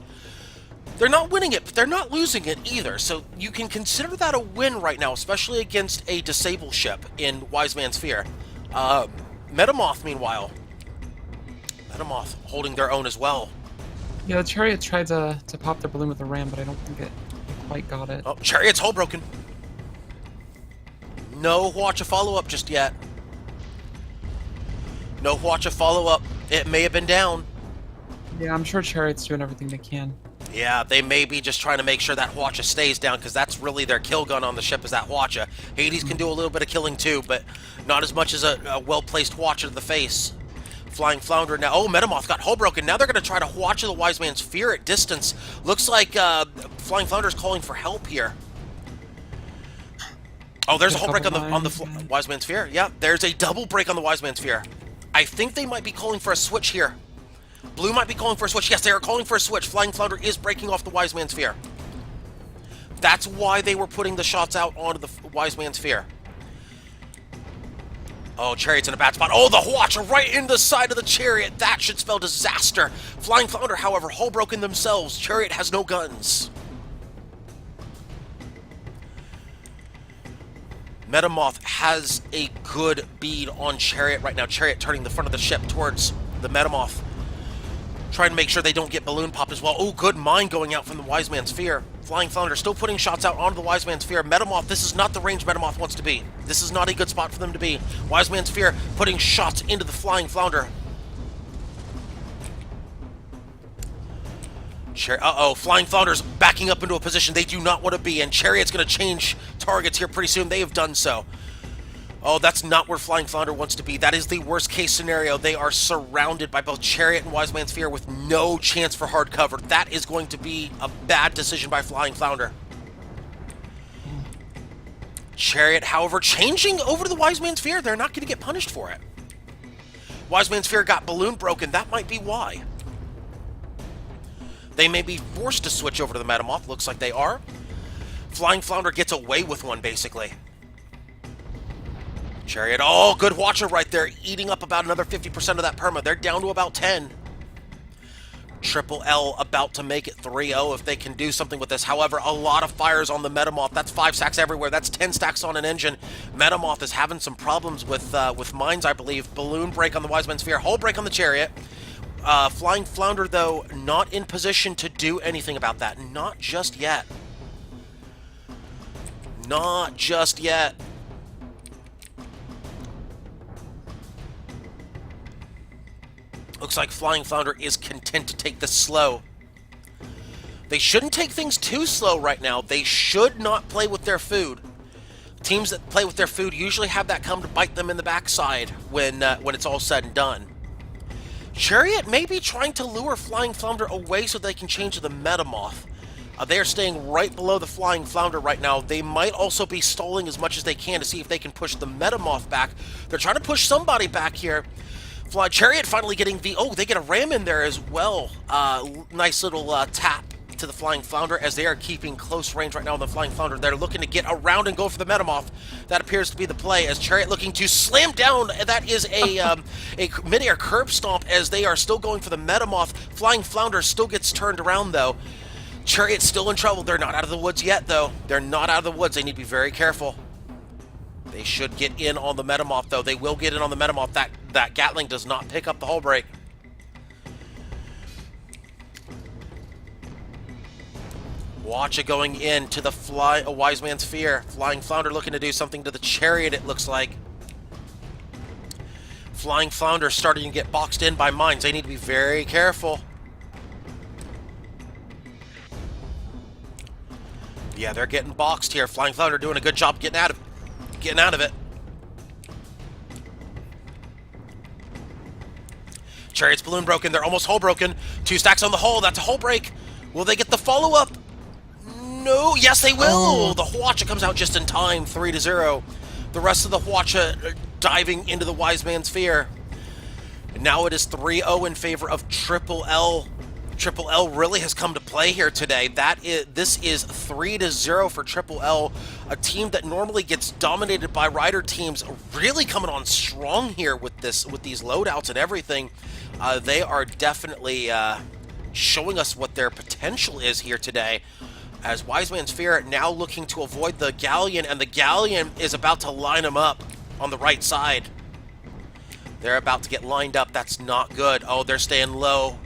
They're not winning it, but they're not losing it either. So you can consider that a win right now, especially against a disabled ship in Wise Man Sphere. Metamoth, meanwhile, Metamoth holding their own as well. Yeah, the Chariot tried to pop their balloon with a ram, but I don't think it quite got it. Oh, Chariot's hull broken. No watch a follow-up just yet. No watch a follow-up. It may have been down. Yeah, I'm sure Chariot's doing everything they can. Yeah, they may be just trying to make sure that Hwacha stays down, because that's really their kill gun on the ship, is that Hwacha. Hades can do a little bit of killing too, but not as much as a well-placed Hwacha to the face. Flying Flounder now. Oh, Metamoth got hull broken. Now they're going to try to Hwacha the Wise Man's Sphere at distance. Looks like Flying Flounder's calling for help here. Oh, there's a hull break on the Wise Man's Sphere. Yeah, there's a double break on the Wise Man's Sphere. I think they might be calling for a switch here. Blue might be calling for a switch. Yes, they are calling for a switch. Flying Flounder is breaking off the Wise Man Sphere. That's why they were putting the shots out onto the Wise Man Sphere. Oh, Chariot's in a bad spot. Oh, the Hwacha right in the side of the Chariot. That should spell disaster. Flying Flounder, however, hull broken themselves. Chariot has no guns. Metamoth has a good bead on Chariot right now. Chariot turning the front of the ship towards the Metamoth. Trying to make sure they don't get balloon pop as well. Oh, good mine going out from the Wise Man Sphere. Flying Flounder still putting shots out onto the Wise Man Sphere. Metamoth, this is not the range Metamoth wants to be. This is not a good spot for them to be. Wise Man Sphere putting shots into the Flying Flounder. Uh-oh, Flying Flounder's backing up into a position they do not want to be in. Chariot's going to change targets here pretty soon. They have done so. Oh, that's not where Flying Flounder wants to be. That is the worst case scenario. They are surrounded by both Chariot and Wise Man Sphere with no chance for hard cover. That is going to be a bad decision by Flying Flounder. Chariot, however, changing over to the Wise Man Sphere. They're not going to get punished for it. Wise Man Sphere got balloon broken. That might be why. They may be forced to switch over to the Metamoth. Looks like they are. Flying Flounder gets away with one, basically. Chariot, oh, good watcher right there, eating up about another 50% of that perma. They're down to about 10. Triple L about to make it 3-0 if they can do something with this. However, a lot of fires on the Metamoth. That's 5 stacks everywhere. That's 10 stacks on an engine. Metamoth is having some problems with mines, I believe. Balloon break on the Wise Man Sphere. Hull break on the Chariot. Flying Flounder, though, not in position to do anything about that. Not just yet. Not just yet. Looks like Flying Flounder is content to take this slow. They shouldn't take things too slow right now. They should not play with their food. Teams that play with their food usually have that come to bite them in the backside when it's all said and done. Chariot may be trying to lure Flying Flounder away so they can change to the Metamoth. They are staying right below the Flying Flounder right now. They might also be stalling as much as they can to see if they can push the Metamoth back. They're trying to push somebody back here. Chariot finally getting the... Oh, they get a ram in there as well. Nice little tap to the Flying Flounder as they are keeping close range right now on the Flying Flounder. They're looking to get around and go for the Metamoth. That appears to be the play as Chariot looking to slam down. That is a mid-air curb stomp as they are still going for the Metamoth. Flying Flounder still gets turned around, though. Chariot's still in trouble. They're not out of the woods yet, though. They're not out of the woods. They need to be very careful. They should get in on the Metamoth, though. They will get in on the Metamoth. That Gatling does not pick up the hull break. Watch it going into the Wise Man Sphere. Flying Flounder looking to do something to the Chariot, it looks like. Flying Flounder starting to get boxed in by mines. They need to be very careful. Yeah, they're getting boxed here. Flying Flounder doing a good job getting out of it. getting out of it. Chariot's balloon broken. They're almost hull broken. 2 stacks on the hull. That's a hull break. Will they get the follow-up? No. Yes, they will. Oh. The Hwacha comes out just in time. 3-0. The rest of the Hwacha diving into the Wise Man's Fear. And now it is 3-0 in favor of Triple L. Triple L really has come to play here today. This is 3-0 for Triple L, a team that normally gets dominated by Rider teams, really coming on strong here with these loadouts and everything. They are definitely showing us what their potential is here today. As Wise Man's Fear now looking to avoid the Galleon, and the Galleon is about to line them up on the right side. They're about to get lined up. That's not good. Oh, they're staying low.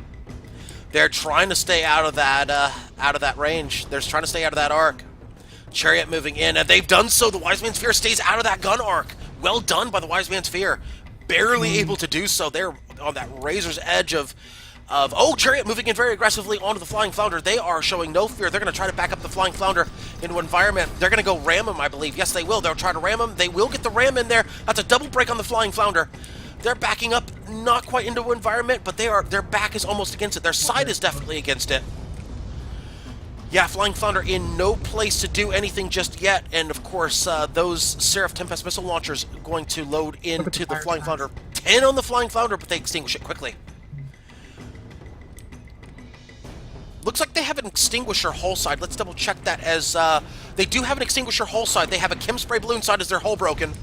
They're trying to stay out of that range. They're trying to stay out of that arc. Chariot moving in, and they've done so. The Wise Man's Fear stays out of that gun arc. Well done by the Wise Man's Fear. Barely able to do so. They're on that razor's edge of oh, Chariot moving in very aggressively onto the Flying Flounder. They are showing no fear. They're going to try to back up the Flying Flounder into environment. They're going to go ram him, I believe. Yes, they will. They'll try to ram him. They will get the ram in there. That's a double break on the Flying Flounder. They're backing up, not quite into environment, but their back is almost against it. Their side is definitely against it. Yeah, Flying Flounder in no place to do anything just yet, and of course, those Seraph Tempest missile launchers going to load into the Flying Flounder. 10 on the Flying Flounder, but they extinguish it quickly. Looks like they have an extinguisher hull side. Let's double check that, as they do have an extinguisher hull side. They have a Chem Spray balloon side as their hull broken.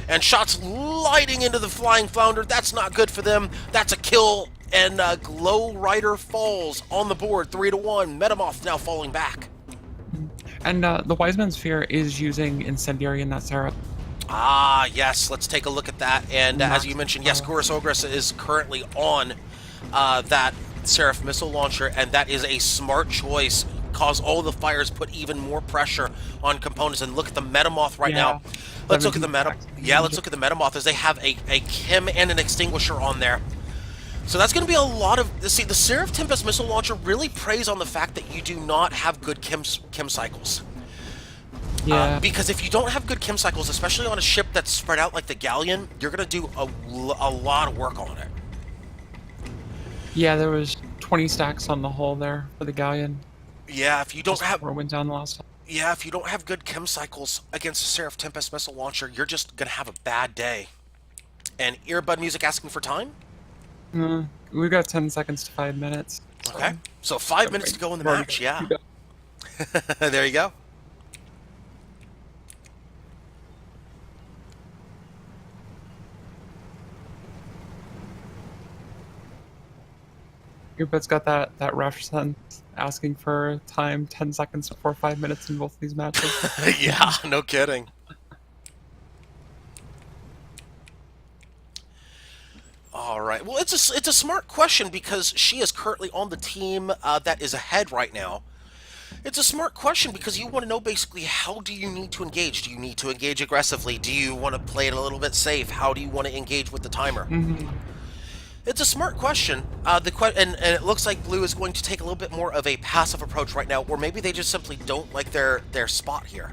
And shots lighting into the Flying Flounder. That's not good for them. That's a kill. And Glow Rider falls on the board. 3-1. Metamoth now falling back. And the Wise Man's Fear is using Incendiary in that Seraph. Ah, yes. Let's take a look at that. And as you mentioned, yes, Gurus Ogress is currently on that Seraph missile launcher. And that is a smart choice. Cause all the fires, put even more pressure on components. And look at the Metamoth right now. Let's look at the let's look at the Metamoth, as they have a chem and an extinguisher on there. So that's going to be a lot of... See, the Seraph Tempest missile launcher really preys on the fact that you do not have good chem cycles. Yeah. Because if you don't have good chem cycles, especially on a ship that's spread out like the Galleon, you're going to do a lot of work on it. Yeah, there was 20 stacks on the hull there for the Galleon. Yeah, if you don't have... Where it went down the last time. Yeah, if you don't have good chem cycles against a Seraph Tempest missile launcher, you're just going to have a bad day. And Earbud Music asking for time? We've got 10 seconds to 5 minutes. So. Okay, so 5 minutes to go in the match, yeah. There you go. Earbud's got that rush sense asking for time 10 seconds before 5 minutes in both these matches. Yeah, no kidding. All right. Well, it's a smart question, because she is currently on the team that is ahead right now. It's a smart question because you want to know basically, how do you need to engage? Do you need to engage aggressively? Do you want to play it a little bit safe? How do you want to engage with the timer? It's a smart question. And it looks like Blue is going to take a little bit more of a passive approach right now, or maybe they just simply don't like their spot here.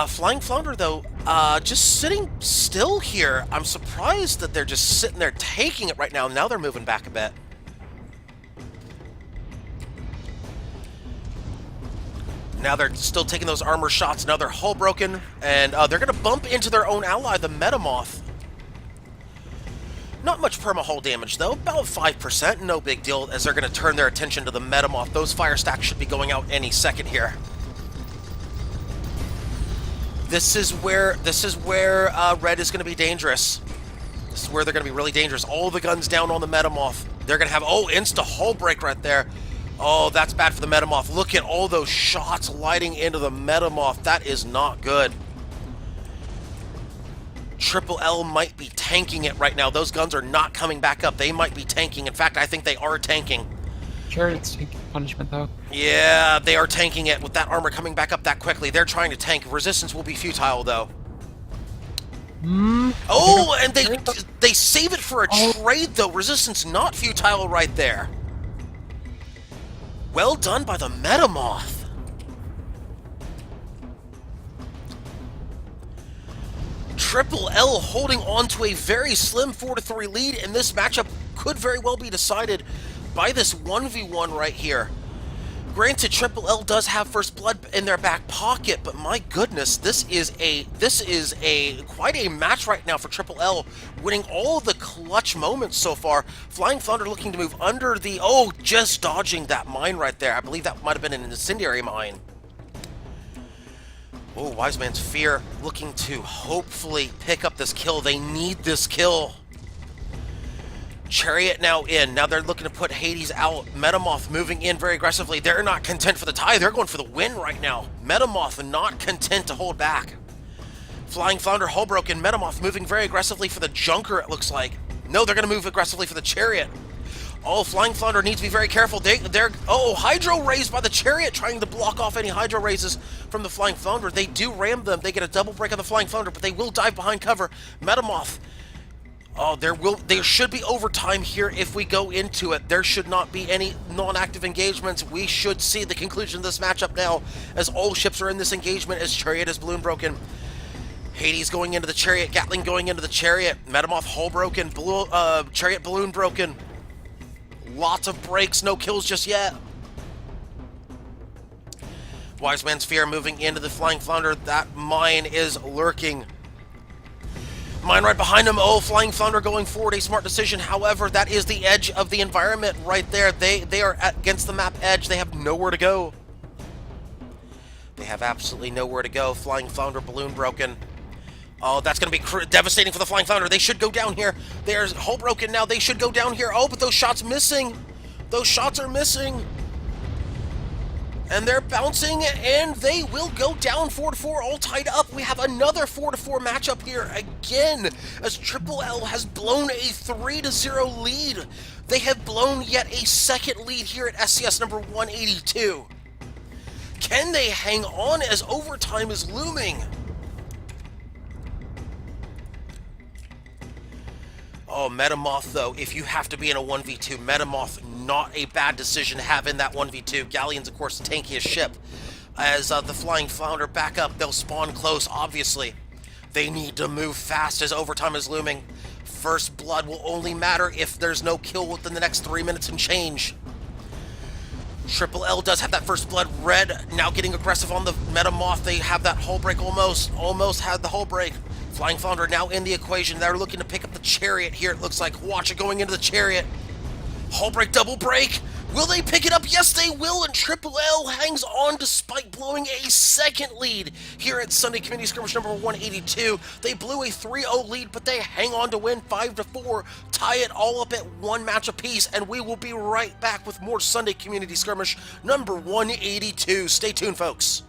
Flying Flounder, though, just sitting still here. I'm surprised that they're just sitting there taking it right now. Now they're moving back a bit. Now they're still taking those armor shots. Now they're hull broken, and they're going to bump into their own ally, the Metamoth. Not much perma-hull damage, though. About 5%. No big deal, as they're going to turn their attention to the Metamoth. Those fire stacks should be going out any second here. This is where Red is going to be dangerous. This is where they're going to be really dangerous. All the guns down on the Metamoth. They're going to have... Oh, insta-hull break right there. Oh, that's bad for the Metamoth. Look at all those shots lighting into the Metamoth. That is not good. Triple L might be tanking it right now. Those guns are not coming back up. They might be tanking. In fact, I think they are tanking. Chariot's taking punishment, though. Yeah, they are tanking it with that armor coming back up that quickly. They're trying to tank. Resistance will be futile, though. Oh, and they save it for a trade, though. Resistance not futile right there. Well done by the Metamoth. Triple L holding on to a very slim 4-3 lead, and this matchup could very well be decided by this 1v1 right here. Granted, Triple L does have first blood in their back pocket, but my goodness, this is a quite a match right now for Triple L, winning all the clutch moments so far. Flying Flounder looking to move under the just dodging that mine right there. I believe that might have been an incendiary mine. Oh, Wise Man's Fear looking to hopefully pick up this kill. They need this kill. Chariot now in. Now they're looking to put Hades out. Metamoth moving in very aggressively. They're not content for the tie. They're going for the win right now. Metamoth not content to hold back. Flying Flounder, hull broken. Metamoth moving very aggressively for the Junker, it looks like. No, they're going to move aggressively for the Chariot. Oh, Flying Flounder needs to be very careful. Hydro raised by the Chariot, trying to block off any Hydro raises from the Flying Flounder. They do ram them. They get a double break on the Flying Flounder, but they will dive behind cover. Metamoth. Oh, there should be overtime here if we go into it. There should not be any non-active engagements. We should see the conclusion of this matchup now, as all ships are in this engagement, as Chariot is balloon broken. Hades going into the Chariot, Gatling going into the Chariot, Metamoth hull broken, Chariot balloon broken. Lots of breaks, no kills just yet. Wise Man's Fear moving into the Flying Flounder. That mine is lurking. Mine right behind him. Oh, Flying Flounder going forward. A smart decision. However, that is the edge of the environment right there. They are against the map edge. They have nowhere to go. They have absolutely nowhere to go. Flying Flounder balloon broken. Oh, that's going to be devastating for the Flying Flounder. They should go down here. There's hull broken now. They should go down here. Oh, but those shots missing. Those shots are missing. And they're bouncing, and they will go down 4-4, all tied up. We have another 4-4 matchup here again, as Triple L has blown a 3-0 lead. They have blown yet a second lead here at SCS number 182. Can they hang on as overtime is looming? Oh, Metamoth, though, if you have to be in a 1v2, Metamoth, not a bad decision to have in that 1v2. Galleon's, of course, the tankiest ship. As the Flying Flounder back up, they'll spawn close, obviously. They need to move fast as overtime is looming. First blood will only matter if there's no kill within the next 3 minutes and change. Triple L does have that first blood. Red now getting aggressive on the Metamoth. They have that hull break almost had the hull break. Flying Flounder now in the equation. They're looking to pick up the Chariot here, it looks like. Watch it going into the Chariot. Hull break, double break. Will they pick it up? Yes, they will, and Triple L hangs on despite blowing a second lead here at Sunday Community Skirmish number 182. They blew a 3-0 lead, but they hang on to win 5-4, tie it all up at one match apiece, and we will be right back with more Sunday Community Skirmish number 182. Stay tuned, folks.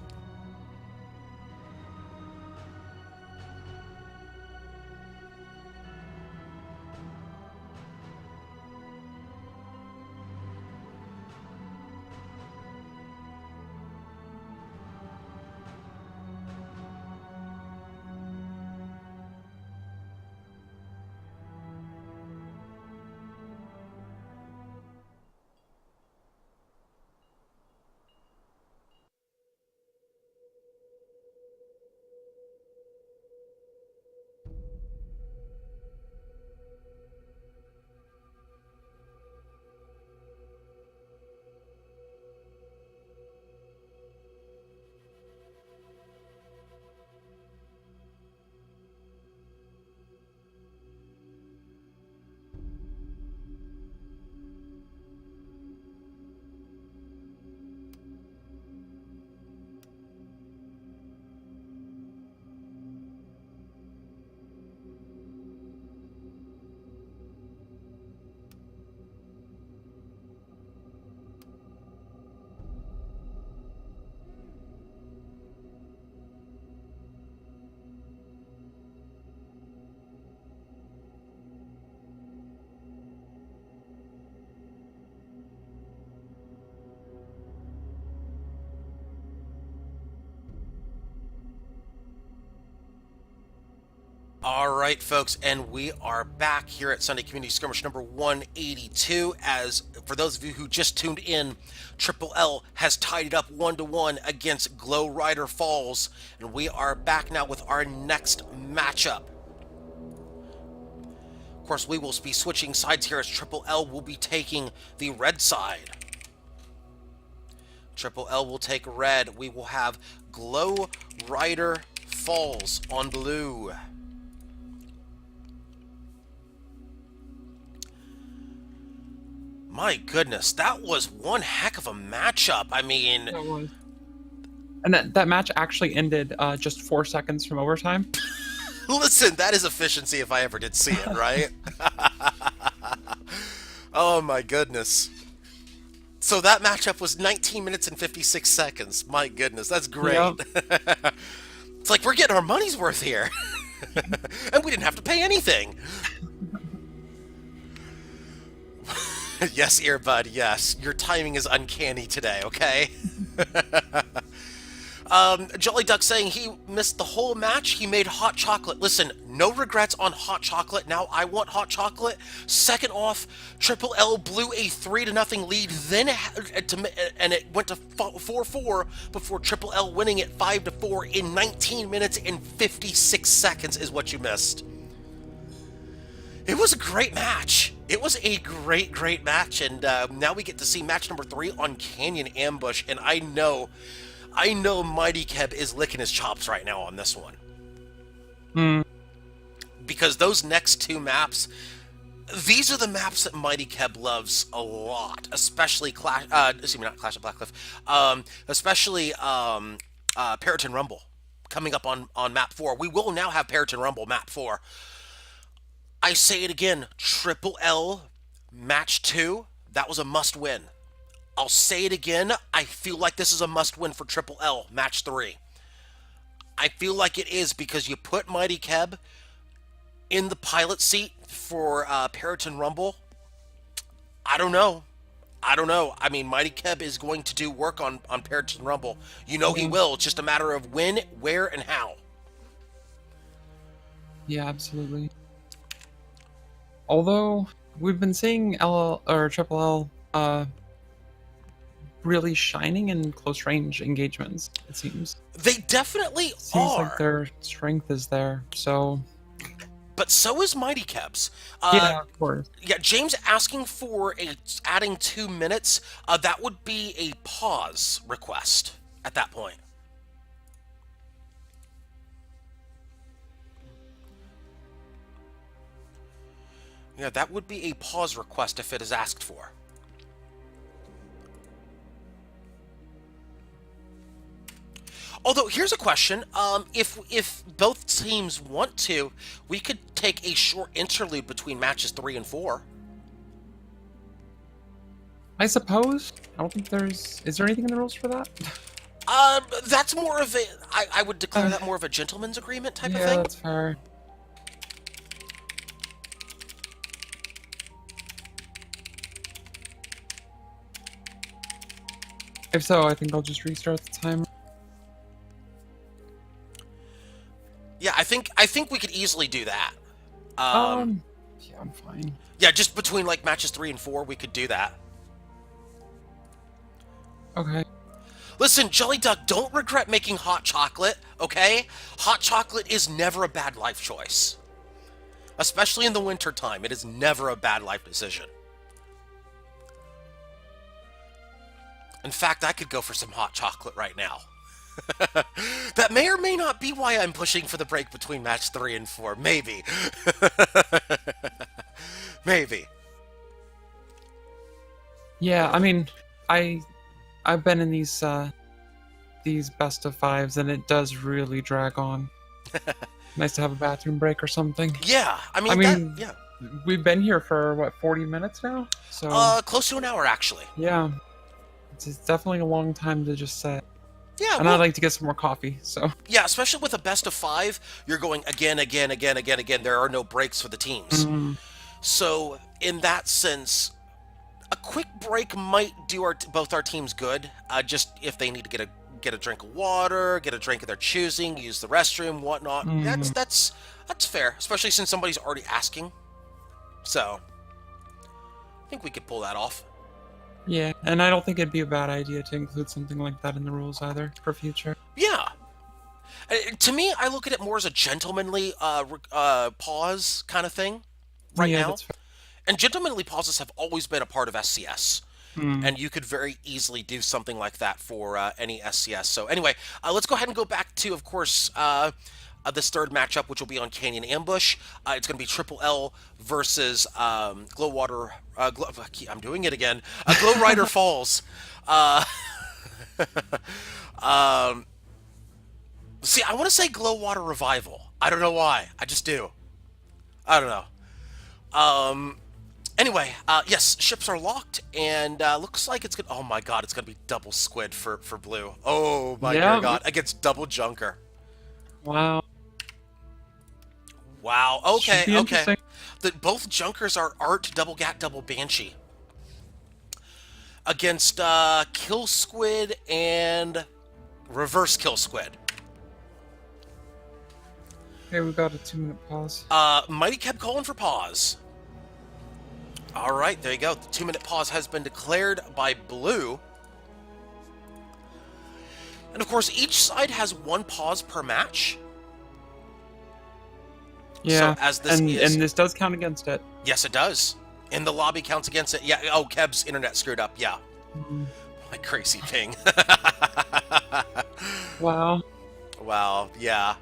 All right, folks, and we are back here at Sunday Community Skirmish number 182. As for those of you who just tuned in, Triple L has tied it up 1-1 against Glow Rider Falls, and we are back now with our next matchup. Of course, we will be switching sides here as Triple L will be taking the red side. Triple L will take red. We will have Glow Rider Falls on blue. My goodness, that was one heck of a matchup. I mean, That was. And that match actually ended just 4 seconds from overtime. listen, that is efficiency if I ever did see it, right? Oh my goodness. So that matchup was 19 minutes and 56 seconds. My goodness, that's great. Yep. It's like we're getting our money's worth here. And we didn't have to pay anything. Yes, earbud, yes. Your timing is uncanny today, okay? Jolly Duck saying he missed the whole match. He made hot chocolate. Listen, no regrets on hot chocolate. Now I want hot chocolate. Second off, Triple L blew a 3-0 lead, then and it went to 4-4 before Triple L winning it 5-4 in 19 minutes and 56 seconds is what you missed. It was a great match. It was a great match, and now we get to see match number 3 on Canyon Ambush, and I know Mighty Keb is licking his chops right now on this one. Because those next 2 maps, these are the maps that Mighty Keb loves a lot, especially not Clash of Blackcliff, especially Periton Rumble coming up on map 4. We will now have Periton Rumble map 4. I say it again, Triple L match 2, that was a must-win. I'll say it again, I feel like this is a must-win for Triple L match 3. I feel like it is because you put Mighty Keb in the pilot seat for Periton Rumble. I don't know. I mean, Mighty Keb is going to do work on Periton Rumble. You know he will. It's just a matter of when, where, and how. Yeah, absolutely. Although we've been seeing Triple L really shining in close range engagements, it seems. They definitely Seems are. like their strength is there, so... But so is Mighty Keb's. Yeah, of course. Yeah, James asking for adding 2 minutes. That would be a pause request at that point. Yeah, that would be a pause request if it is asked for. Although, here's a question. If both teams want to, we could take a short interlude between matches 3 and 4. I suppose. I don't think there's... Is there anything in the rules for that? That's more of a... I would declare that more of a gentleman's agreement type of thing. Yeah, that's fair. If so, I think I'll just restart the timer. Yeah, I think we could easily do that. Yeah, I'm fine. Yeah, just between like matches 3 and 4, we could do that. Okay. Listen, Jelly Duck, don't regret making hot chocolate, okay? Hot chocolate is never a bad life choice. Especially in the winter time, it is never a bad life decision. In fact, I could go for some hot chocolate right now. That may or may not be why I'm pushing for the break between match 3 and 4. Maybe. Maybe. Yeah, I mean, I've been in these best of 5s, and it does really drag on. Nice to have a bathroom break or something. Yeah, I mean yeah. We've been here for what, 40 minutes now? So close to an hour actually. yeah, it's definitely a long time to just sit. Yeah, and I'd like to get some more coffee. So yeah, especially with a best of 5, you're going again. There are no breaks for the teams. So in that sense, a quick break might do both our teams good. Just if they need to get a drink of water, get a drink of their choosing, use the restroom, whatnot. That's That's fair, especially since somebody's already asking. So, I think we could pull that off. Yeah, and I don't think it'd be a bad idea to include something like that in the rules either for future. Yeah. To me, I look at it more as a gentlemanly pause kind of thing right Yeah, now. that's fair. And gentlemanly pauses have always been a part of SCS. Hmm. And you could very easily do something like that for any SCS. So anyway, let's go ahead and go back to, of course, this third matchup, which will be on Canyon Ambush. It's going to be Triple L versus Glowwater. I'm doing it again. Glow Rider Falls. Uh, um, see, I want to say Glowwater Revival. I don't know why. I just do. I don't know. Anyway, yes, ships are locked, and looks like it's gonna. Oh my god, it's gonna be double squid for blue. Oh my dear god, against double junker. Wow. Wow. Should be Okay. interesting. Both junkers are Art double gat double banshee against kill squid and reverse kill squid. Okay, we got a 2-minute pause. Mighty kept calling for pause. All right, there you go. The 2-minute pause has been declared by blue. And of course, each side has 1 pause per match. Yeah, So as this and is, this does count against it. yes, it does. In the lobby counts against it. Yeah. Oh, Keb's internet screwed up. Yeah. Mhm. My crazy ping. Wow. Wow. Yeah.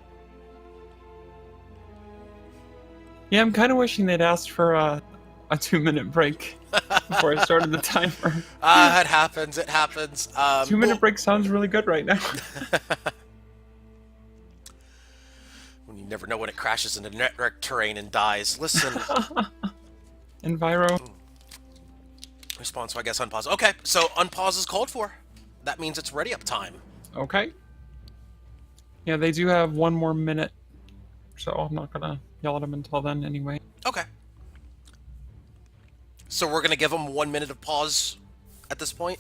Yeah, I'm kind of wishing they'd asked for a 2-minute break before I started the timer. It happens. It happens. 2-minute break sounds really good right now. When you never know when it crashes into network terrain and dies. Listen. Enviro. Response, so I guess unpause. Okay, so unpause is called for. That means it's ready up time. Okay. Yeah, they do have 1 more minute, so I'm not gonna yell at them until then anyway. Okay. So we're gonna give them 1 minute of pause at this point?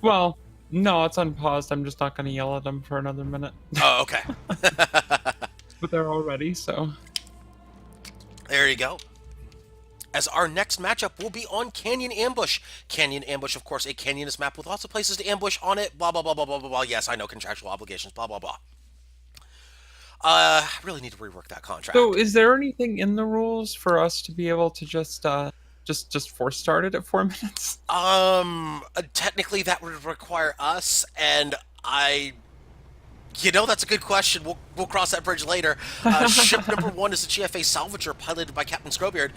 Well, no, it's unpaused. I'm just not gonna yell at them for another minute. Oh, okay. But they're all ready, so. There you go. As our next matchup will be on Canyon Ambush. Canyon Ambush, of course, a canyonist map with lots of places to ambush on it. Blah, blah, blah, blah, blah, blah, blah. Yes, I know, contractual obligations, blah, blah, blah. I really need to rework that contract. So, is there anything in the rules for us to be able to just force start it at 4 minutes? Technically that would require us, and that's a good question. We'll cross that bridge later. Ship number 1 is the GFA Salvager, piloted by Captain Scrobeard.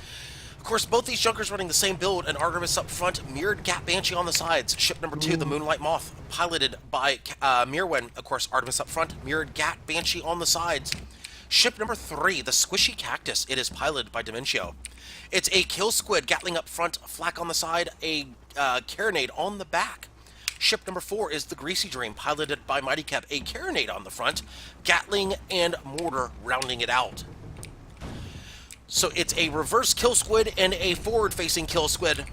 Of course, both these junkers running the same build, an Artemis up front, mirrored Gat Banshee on the sides. Ship number 2, the Moonlight Moth, piloted by Mirwen. Of course, Artemis up front, mirrored Gat Banshee on the sides. Ship number 3, the Squishy Cactus. It is piloted by Dimentio. It's a Kill Squid, Gatling up front, Flak on the side, a Carronade on the back. Ship number 4 is the Greasy Dream, piloted by Mighty Cap, a Carronade on the front, Gatling and Mortar rounding it out. So it's a reverse Kill Squid and a forward-facing Kill Squid,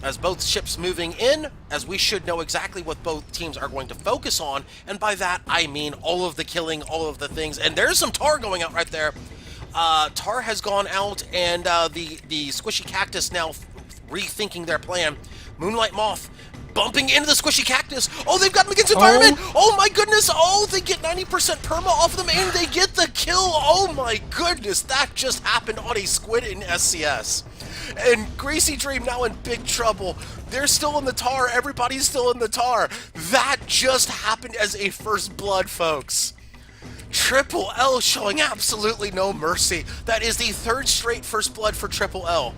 as both ships moving in, as we should know exactly what both teams are going to focus on, and by that I mean all of the killing, all of the things, and there's some tar going out right there. Tar has gone out, and the Squishy Cactus now rethinking their plan. Moonlight Moth bumping into the Squishy Cactus. Oh, they've got him against Environment. Oh my goodness. Oh, they get 90% perma off them, and they get the kill. Oh my goodness. That just happened on a squid in SCS. And Greasy Dream now in big trouble. They're still in the tar. Everybody's still in the tar. That just happened as a first blood, folks. Triple L showing absolutely no mercy. That is the 3rd straight first blood for Triple L.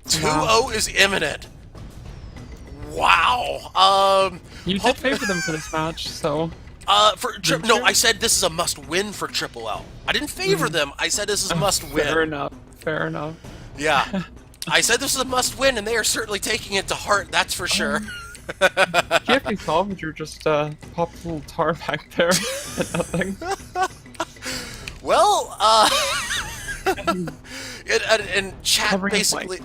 2-0 is imminent. Wow. You did favor them for this match, so. No, I said this is a must-win for Triple L. I didn't favor them. I said this is a must-win. Fair enough. Fair enough. Yeah. I said this is a must-win, and they are certainly taking it to heart, that's for sure. GFA Salvager just popped a little tar back there. Nothing. Well, and chat basically,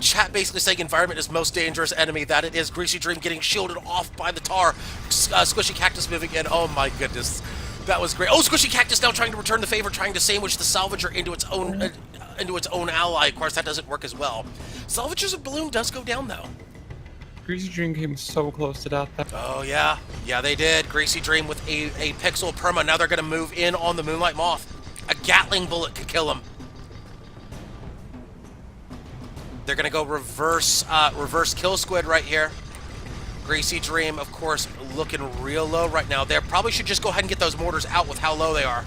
chat basically saying environment is most dangerous enemy. That it is. Greasy Dream getting shielded off by the tar. Squishy Cactus moving in. Oh my goodness, That was great. Oh, Squishy Cactus now trying to return the favor, trying to sandwich the Salvager into its own ally. Of course, that doesn't work as well. Salvager's balloon does go down, though. Greasy Dream came so close to death. Oh, yeah. Yeah, they did. Greasy Dream with a Pixel Perma. Now they're going to move in on the Moonlight Moth. A Gatling bullet could kill him. They're going to go reverse kill squid right here. Greasy Dream, of course, looking real low right now. They probably should just go ahead and get those mortars out with how low they are.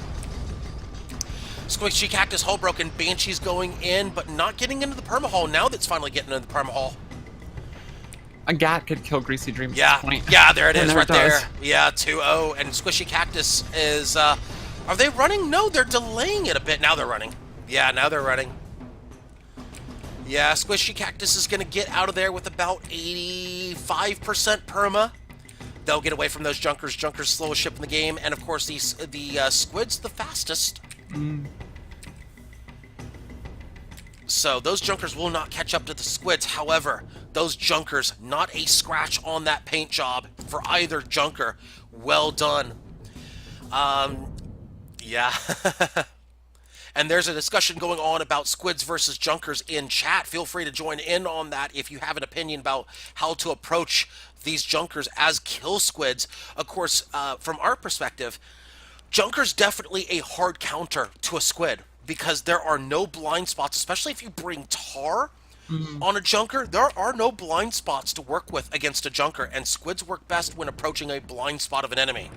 Squishy Cactus hull broken. Banshee's going in, but not getting into the perma-hull. Now that's finally getting into the perma-hull. A Gat could kill Greasy Dream. Yeah, at this point. yeah, there it is right there. does. Yeah, 2-0, and Squishy Cactus is, are they running? No, they're delaying it a bit. Now they're running. Yeah, now they're running. Yeah, Squishy Cactus is going to get out of there with about 85% perma. They'll get away from those Junkers. Junkers, slowest ship in the game, and of course the Squid's the fastest. So those Junkers will not catch up to the Squids. However, those Junkers, not a scratch on that paint job for either Junker. Well done. Yeah. And there's a discussion going on about Squids versus Junkers in chat. Feel free to join in on that if you have an opinion about how to approach these Junkers as kill Squids. Of course, from our perspective, Junker's definitely a hard counter to a Squid because there are no blind spots, especially if you bring Tar on a Junker. There are no blind spots to work with against a Junker, and Squids work best when approaching a blind spot of an enemy.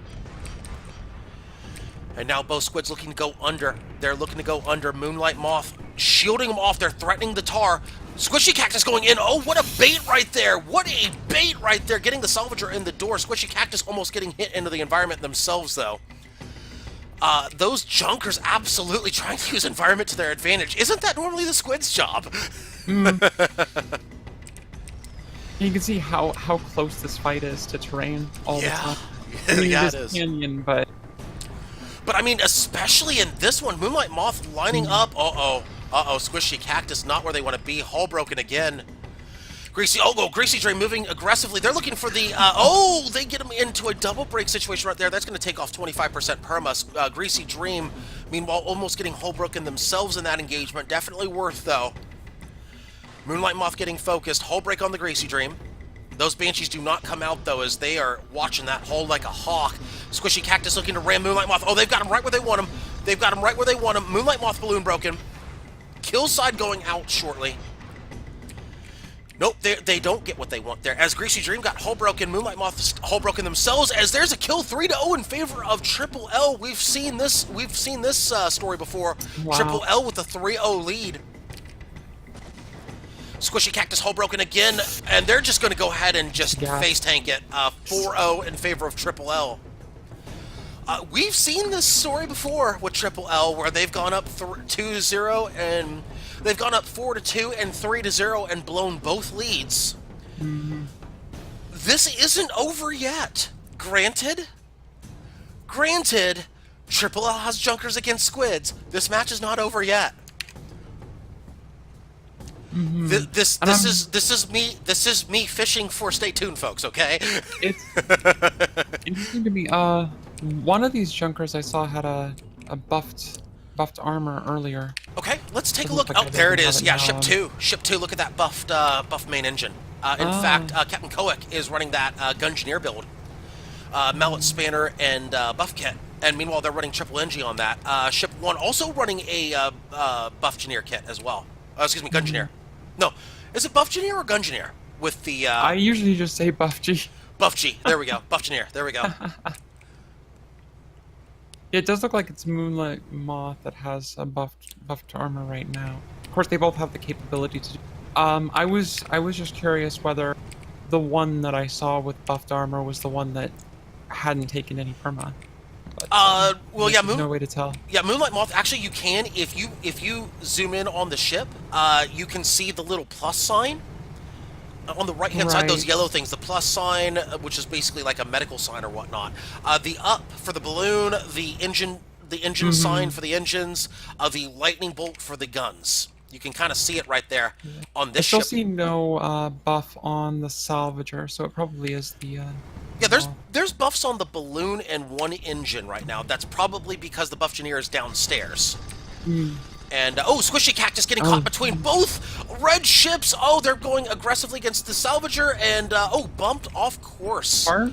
And now both Squids looking to go under. They're looking to go under. Moonlight Moth shielding them off. They're threatening the Tar. Squishy Cactus going in. Oh, what a bait right there. What a bait right there. Getting the Salvager in the door. Squishy Cactus almost getting hit into the environment themselves, though. Those Junkers absolutely trying to use environment to their advantage. Isn't that normally the Squid's job? You can see how close this fight is to terrain all the time. I mean, Yeah, it it is is. canyon, but But I mean, especially in this one, Moonlight Moth lining up. Squishy Cactus not where they want to be. Hull broken again. Greasy Dream moving aggressively. They're looking for the, they get him into a double break situation right there. That's going to take off 25% perma. Greasy Dream, meanwhile, almost getting hull broken themselves in that engagement. Definitely worth, though. Moonlight Moth getting focused. Hull break on the Greasy Dream. Those Banshees do not come out, though, as they are watching that hull like a hawk. Squishy Cactus looking to ram Moonlight Moth. Oh, they've got him right where they want him. They've got him right where they want him. Moonlight Moth balloon broken. Kill side going out shortly. Nope, they don't get what they want there. As Greasy Dream got hull broken, Moonlight Moth hull broken themselves. As there's a kill 3-0 in favor of Triple L. We've seen this story before. Wow. Triple L with a 3-0 lead. Squishy Cactus hull broken again, and they're just going to go ahead and just face tank it. 4-0 in favor of Triple L. We've seen this story before with Triple L, where they've gone up 2-0 and they've gone up 4-2 and 3-0 and blown both leads. This isn't over yet. Granted, Triple L has Junkers against Squids. This match is not over yet. This is me fishing for stay tuned, folks. Okay. it's interesting to me. One of these Junkers I saw had a buffed armor earlier. Okay, let's take a Doesn't look. look like Oh, it there it doesn't is. have Yeah, it ship now. 2. Ship 2. Look at that buff main engine. In fact, Captain Koic is running that Gungeoneer build. Mallet Spanner and buff kit. And meanwhile, they're running triple NG on that. Ship 1 also running a buff Engineer kit as well. Excuse me, Gungeoneer. No, is it buff Engineer or Gungeoneer? With the I usually just say buff G. buff G. There we go. Buff Engineer. There we go. It does look like it's Moonlight Moth that has a buffed armor right now. Of course, they both have the capability to. I was just curious whether the one that I saw with buffed armor was the one that hadn't taken any perma. But, well, yeah, there's no way to tell. Yeah, Moonlight Moth. Actually, you can if you zoom in on the ship. You can see the little plus sign on the right-hand side. Those yellow things, the plus sign, which is basically like a medical sign or whatnot. The up for the balloon, the engine sign for the engines, the lightning bolt for the guns. You can kind of see it right there Yeah. on I this still ship. see no buff on the salvager, so it probably is Yeah, the mob. there's buffs on the balloon and one engine right now. That's probably because the buff engineer is downstairs. Hmm. And oh, Squishy Cactus getting caught Oh, between both red ships. Oh, they're going aggressively against the salvager, and oh, bumped off course. far?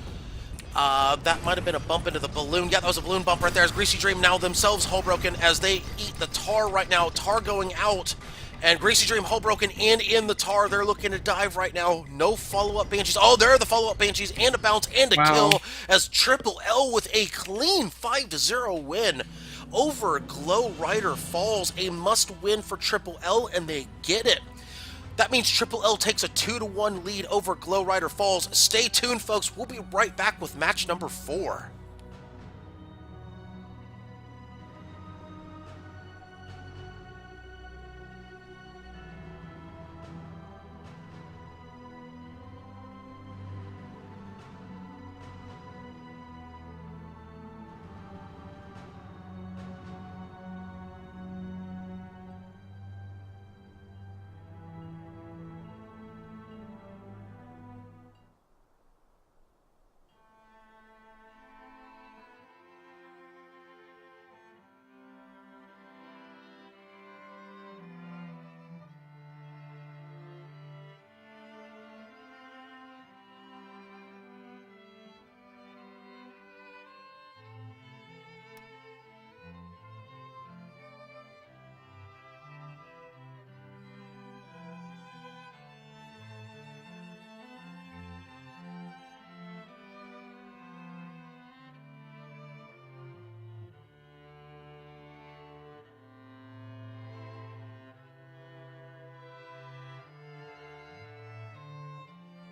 That might have been a bump into the balloon. Yeah, that was a balloon bump right there. As Greasy Dream now themselves hull broken as they eat the tar right now. Tar going out. And Greasy Dream hull broken and in the tar. They're looking to dive right now. No follow-up Banshees. Oh, there are the follow-up Banshees and a bounce and a Wow. kill as Triple L with a clean 5-0 win over Glow Rider Falls. A must-win for Triple L, and they get it. That means Triple L takes a 2-1 lead over Glow Rider Falls. Stay tuned, folks. We'll be right back with match number 4.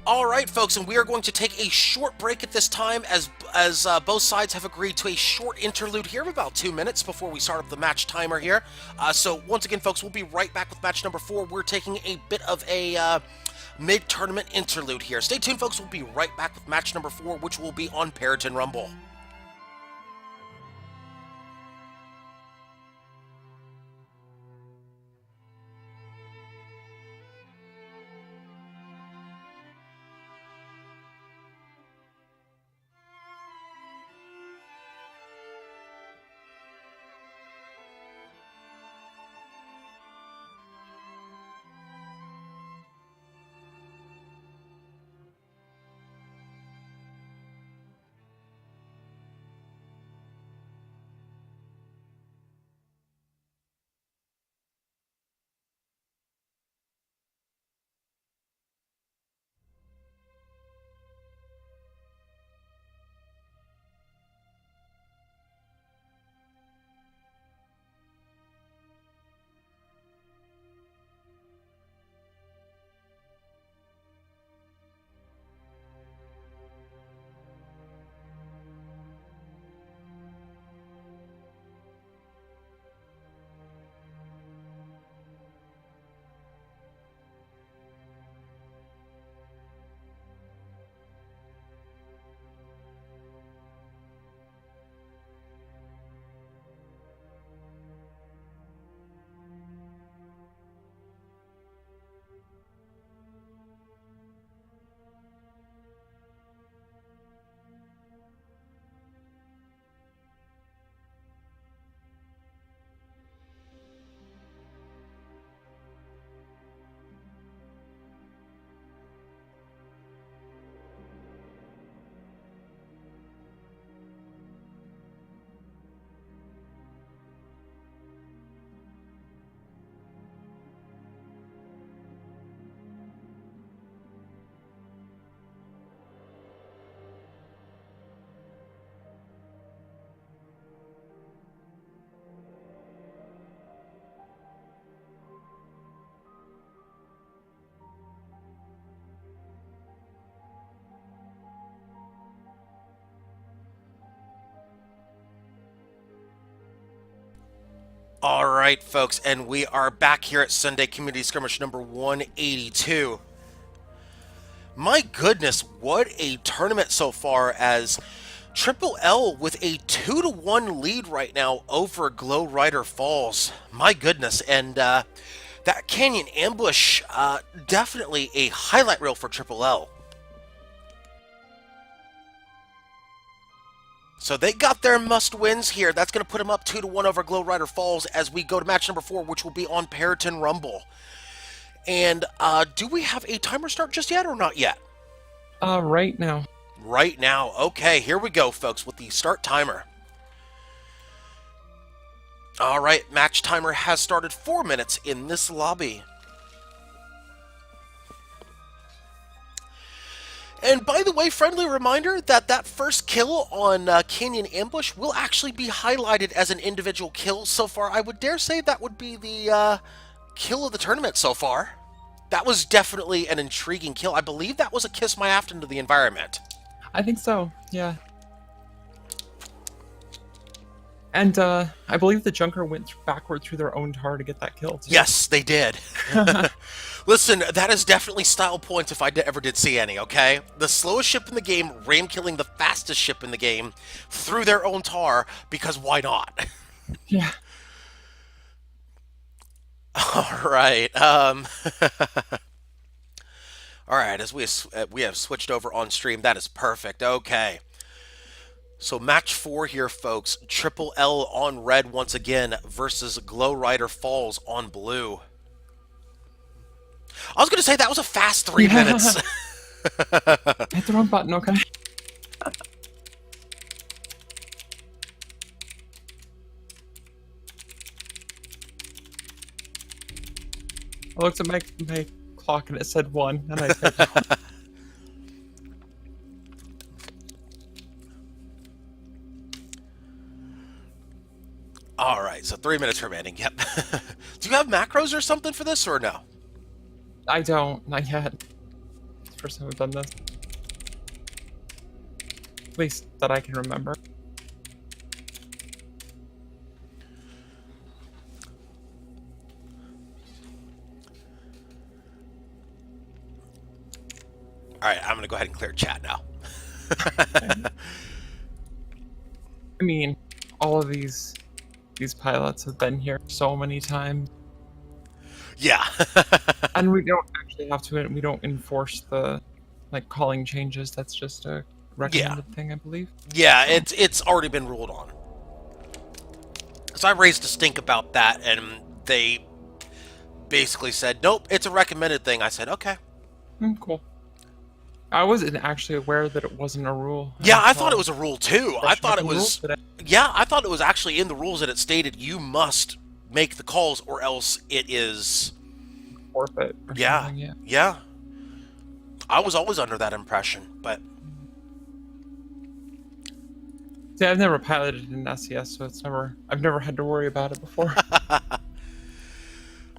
All right, folks, and we are going to take a short break at this time as both sides have agreed to a short interlude here of about 2 minutes before we start up the match timer here. So once again, folks, we'll be right back with match number 4. We're taking a bit of a mid-tournament interlude here. Stay tuned, folks. We'll be right back with match number 4, which will be on Periton Rumble. All right, folks, and we are back here at Sunday Community Skirmish number 182. My goodness, what a tournament so far, as Triple L with a 2-1 lead right now over Glow Rider Falls. My goodness, and That canyon ambush, definitely a highlight reel for Triple L. So they got their must-wins here. That's going to put them up 2-1 over Glow Rider Falls as we go to match number 4, which will be on Periton Rumble. And do we have a timer start just yet or not yet? Right now. Right now. Okay, here we go, folks, with the start timer. All right, match timer has started 4 minutes in this lobby. And by the way, friendly reminder that that first kill on Canyon Ambush will actually be highlighted as an individual kill so far. I would dare say that would be the kill of the tournament so far. That was definitely an intriguing kill. I believe that was a kiss my aft into the environment. I think so, yeah. And I believe the Junker went backward through their own tar to get that kill, too. Yes, they did. Listen, that is definitely style points if I ever did see any, okay? The slowest ship in the game, ram killing the fastest ship in the game through their own tar, because why not? Yeah. Alright, Alright, as we have switched over on stream, that is perfect, okay. So match 4 here, folks. Triple L on red once again versus Glow Rider Falls on blue. I was going to say that was a fast 3 minutes. Hit the wrong button, okay? I looked at my clock and it said 1, and I said All right, so 3 minutes remaining. Yep. Do you have macros or something for this, or no? I don't, not yet. It's the first time I've done this. At least that I can remember. All right, I'm going to go ahead and clear chat now. I mean, all of these pilots have been here so many times. Yeah. And we don't actually have to, we don't enforce the, like, calling changes. That's just a recommended thing, I believe. Yeah, it's already been ruled on. So I raised a stink about that, and they basically said, nope, it's a recommended thing. I said, okay. Cool. I wasn't actually aware that it wasn't a rule. Yeah, I thought it was a rule, too. I thought it was... Rules, Yeah, I thought it was actually in the rules that it stated you must make the calls or else it is... forfeit or yeah, something, yeah. I was always under that impression, but... See, I've never piloted an SES, so I've never had to worry about it before.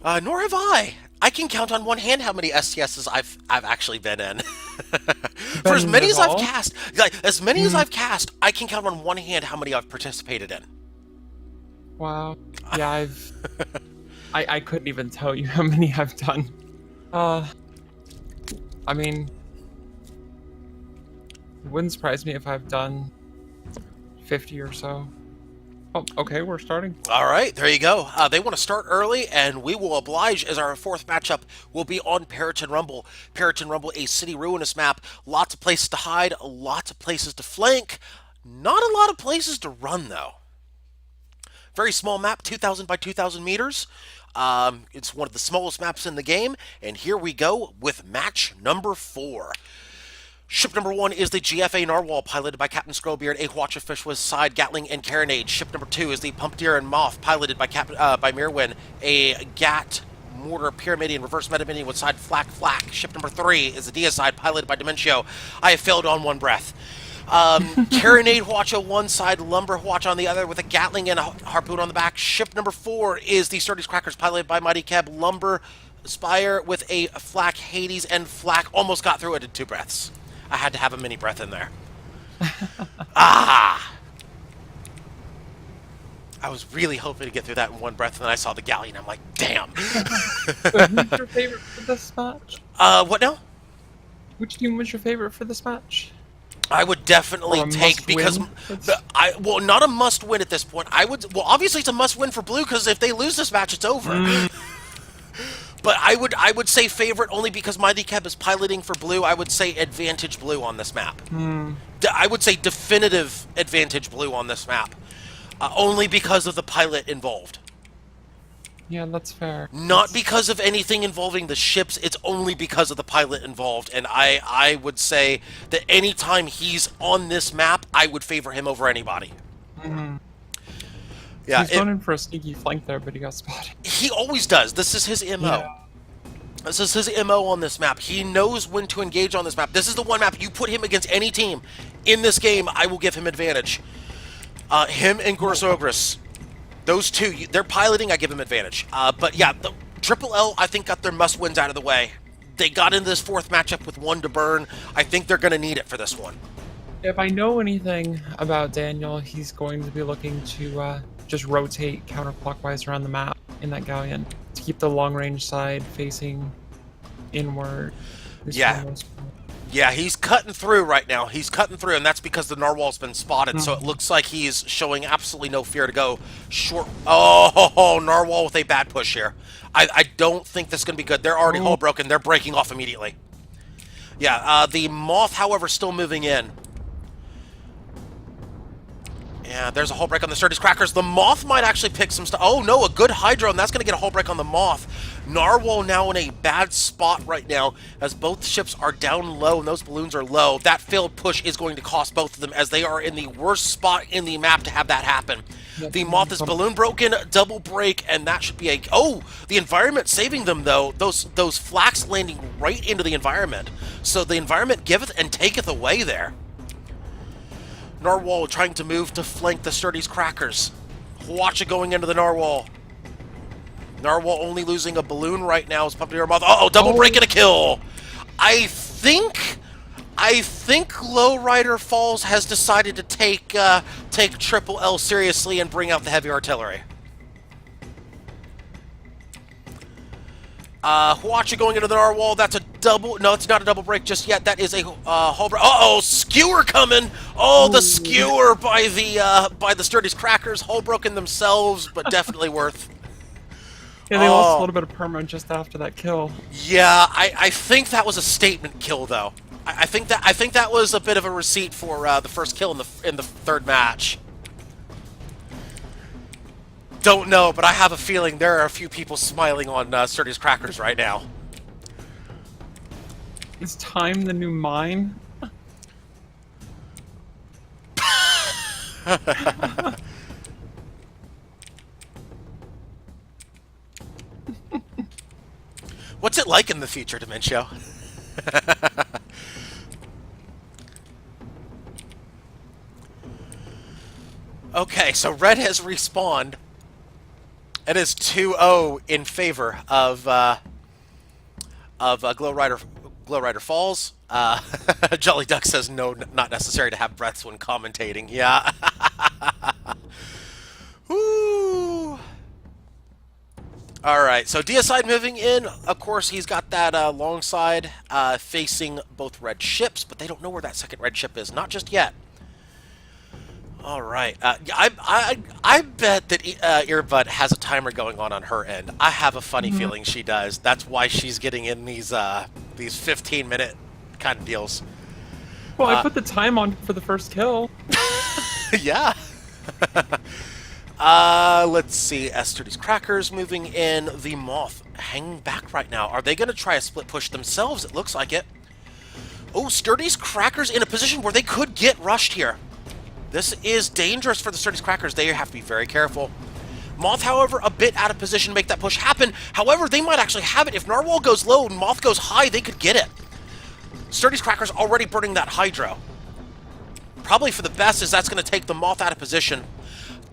Nor have I. I can count on one hand how many STSs I've actually been in. For as many as I've cast, as I've cast, I can count on one hand how many I've participated in. Wow. Yeah, I couldn't even tell you how many I've done. I mean, it wouldn't surprise me if I've done 50 or so. Oh, okay, we're starting. All right, there you go. They want to start early, and we will oblige as our fourth matchup will be on Periton Rumble. Periton Rumble, a city ruinous map. Lots of places to hide, lots of places to flank. Not a lot of places to run, though. Very small map, 2,000 by 2,000 meters. It's one of the smallest maps in the game, and here we go with match number 4. Ship number 1 is the GFA Narwhal, piloted by Captain Scrollbeard, a Watch of Fish with side Gatling and Carronade. Ship number 2 is the Pump Deer and Moth, piloted by Mirwin, a Gat Mortar Pyramidian reverse Metaminian with side Flak Flak. Ship number 3 is the Deicide, piloted by Dementio. I have failed on one breath. Carronade Watch on one side, Lumber Watch on the other with a Gatling and a Harpoon on the back. Ship number 4 is the Sturdy's Crackers, piloted by Mighty Keb, Lumber Spire with a Flak Hades, and Flak almost got through it in 2 breaths. I had to have a mini breath in there. I was really hoping to get through that in 1 breath, and then I saw the galleon. I'm like, damn. So who's your favorite for this match? What now? Which team was your favorite for this match? I would definitely take, because well, not a must win at this point. Obviously it's a must win for blue, because if they lose this match, it's over. But I would say favorite only because my decap is piloting for blue. I would say advantage blue on this map. I would say definitive advantage blue on this map. Only because of the pilot involved. Yeah, that's fair. Not because of anything involving the ships, it's only because of the pilot involved. And I would say that anytime he's on this map, I would favor him over anybody. Yeah, he's going in for a sneaky flank there, but he got spotted. He always does. This is his MO. Yeah. This is his MO on this map. He knows when to engage on this map. This is the one map you put him against any team in this game, I will give him advantage. Him and Gorsogris. Those two, they're piloting, I give them advantage. But yeah, the Triple L, I think, got their must-wins out of the way. They got into this fourth matchup with one to burn. I think they're going to need it for this one. If I know anything about Daniel, he's going to be looking to just rotate counterclockwise around the map in that galleon to keep the long-range side facing inward. Yeah, he's cutting through right now. He's cutting through, and that's because the Narwhal's been spotted, so it looks like he's showing absolutely no fear to go short. Oh, Narwhal with a bad push here. I don't think this is going to be good. They're already hull broken. They're breaking off immediately. Yeah, the Moth, however, still moving in. Yeah, there's a hull break on the Sturdy's Crackers. The Moth might actually pick some stuff. Oh, no, a good Hydro, and that's going to get a hull break on the Moth. Narwhal now in a bad spot right now as both ships are down low and those balloons are low. That failed push is going to cost both of them as they are in the worst spot in the map to have that happen. The Moth is balloon broken, double break, and that should be a... Oh, the environment saving them, though. Those flaks landing right into the environment. So the environment giveth and taketh away there. Narwhal trying to move to flank the Sturdy's Crackers. Watch it going into the Narwhal. Narwhal only losing a balloon right now as Puppeteer Moth. Uh-oh, double break and a kill. I think Lowrider Falls has decided to take Triple L seriously and bring out the heavy artillery. Huacha going into the Narwhal. That's a double... No, it's not a double break just yet. That is a hull break. Uh-oh, Skewer coming. Oh, the Skewer by the Sturdy's Crackers. Hull broken themselves, but definitely worth... Yeah, they lost a little bit of perma just after that kill. Yeah, I think that was a statement kill, though. I think that was a bit of a receipt for the first kill in the third match. Don't know, but I have a feeling there are a few people smiling on Sturdy's Crackers right now. Is time the new mine? What's it like in the future, Dementio? Okay, so Red has respawned. It is 2-0 in favor of Glow Rider Falls. Jolly Duck says no, not necessary to have breaths when commentating. Yeah. Woo. All right, so DSI moving in. Of course, he's got that long side facing both red ships, but they don't know where that second red ship is. Not just yet. All right. I bet that Earbud has a timer going on her end. I have a funny feeling she does. That's why she's getting in these 15-minute kind of deals. Well, I put the time on for the first kill. Yeah. Let's see. Sturdy's Crackers moving in. The Moth hanging back right now. Are they going to try a split push themselves? It looks like it. Oh, Sturdy's Crackers in a position where they could get rushed here. This is dangerous for the Sturdy's Crackers. They have to be very careful. Moth, however, a bit out of position to make that push happen. However, they might actually have it. If Narwhal goes low and Moth goes high, they could get it. Sturdy's Crackers already burning that Hydro. Probably for the best, as that's going to take the Moth out of position.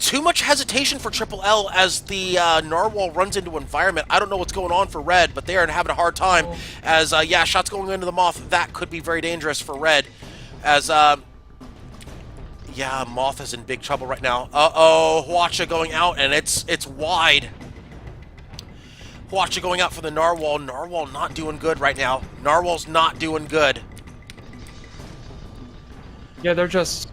Too much hesitation for Triple L as the Narwhal runs into environment. I don't know what's going on for Red, but they are having a hard time. As, yeah, shots going into the Moth. That could be very dangerous for Red. As, yeah, Moth is in big trouble right now. Uh-oh, Huacha going out, and it's wide. Huacha going out for the Narwhal. Narwhal not doing good right now. Narwhal's not doing good. Yeah, they're just...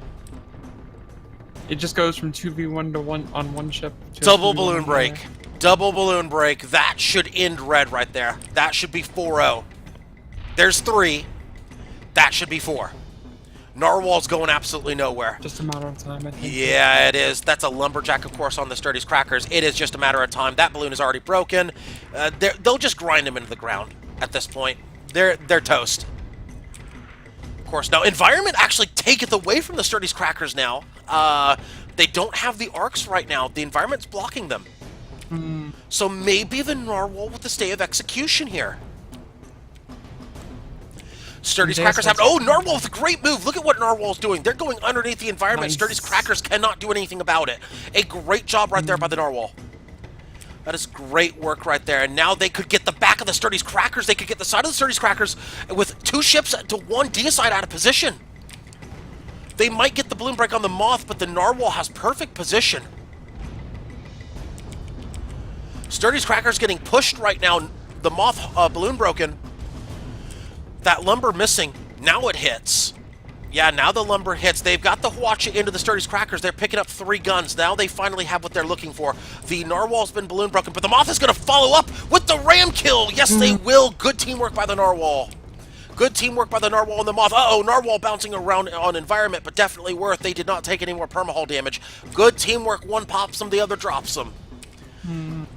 It just goes from 2v1 to 1 on one ship. To Double balloon break. Double balloon break. That should end red right there. That should be 4-0. There's 3. That should be 4. Narwhal's going absolutely nowhere. Just a matter of time, I think. Yeah, it is. That's a lumberjack, of course, on the Sturdy's Crackers. It is just a matter of time. That balloon is already broken. They'll just grind him into the ground at this point. They're toast. Of course, now Environment actually taketh away from the Sturdy's Crackers now. They don't have the arcs right now. The Environment's blocking them. So maybe the Narwhal with the stay of execution here. Sturdy's Crackers have... Oh, Narwhal with a great move. Look at what Narwhal's doing. They're going underneath the environment. Nice. Sturdy's Crackers cannot do anything about it. A great job right there by the Narwhal. That is great work right there. And now they could get the back of the Sturdy's Crackers. They could get the side of the Sturdy's Crackers with 2 ships to 1 deicide out of position. They might get the balloon break on the Moth, but the Narwhal has perfect position. Sturdy's Crackers getting pushed right now. The Moth balloon broken. That lumber missing. Now it hits. Yeah, now the lumber hits. They've got the Hwacha into the Sturdy's Crackers. They're picking up 3 guns. Now they finally have what they're looking for. The Narwhal's been balloon broken, but the Moth is going to follow up with the ram kill. Yes, they will. Good teamwork by the Narwhal. Good teamwork by the Narwhal and the Moth. Uh-oh, Narwhal bouncing around on environment, but definitely worth. They did not take any more permahull damage. Good teamwork. One pops them, the other drops them.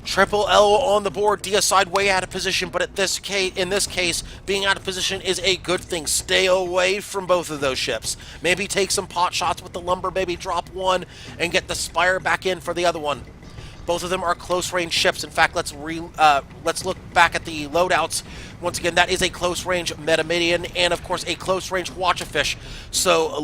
Triple L on the board, deicide way out of position, but in this case, being out of position is a good thing. Stay away from both of those ships. Maybe take some pot shots with the lumber, maybe drop one and get the Spire back in for the other one. Both of them are close-range ships. In fact, let's look back at the loadouts. Once again, that is a close-range Metamidian and, of course, a close-range Hwacha. So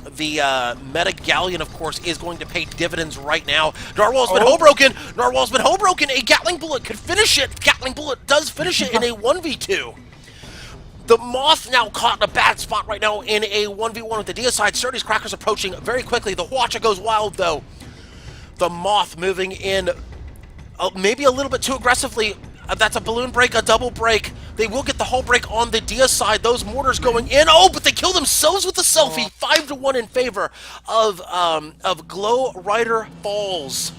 the Meta Galleon, of course, is going to pay dividends right now. Narwhal's been hull broken. Narwhal's been hull broken. A Gatling Bullet could finish it. Gatling Bullet does finish it in a 1v2. The Moth now caught in a bad spot right now in a 1v1 with the deicide. Sturdy's Crackers approaching very quickly. The Hwacha goes wild, though. The Moth moving in maybe a little bit too aggressively. That's a balloon break, a double break. They will get the hull break on the deicide. Those mortars going in. Oh, but they kill themselves with the selfie. 5-1 in favor of Glow Rider Falls.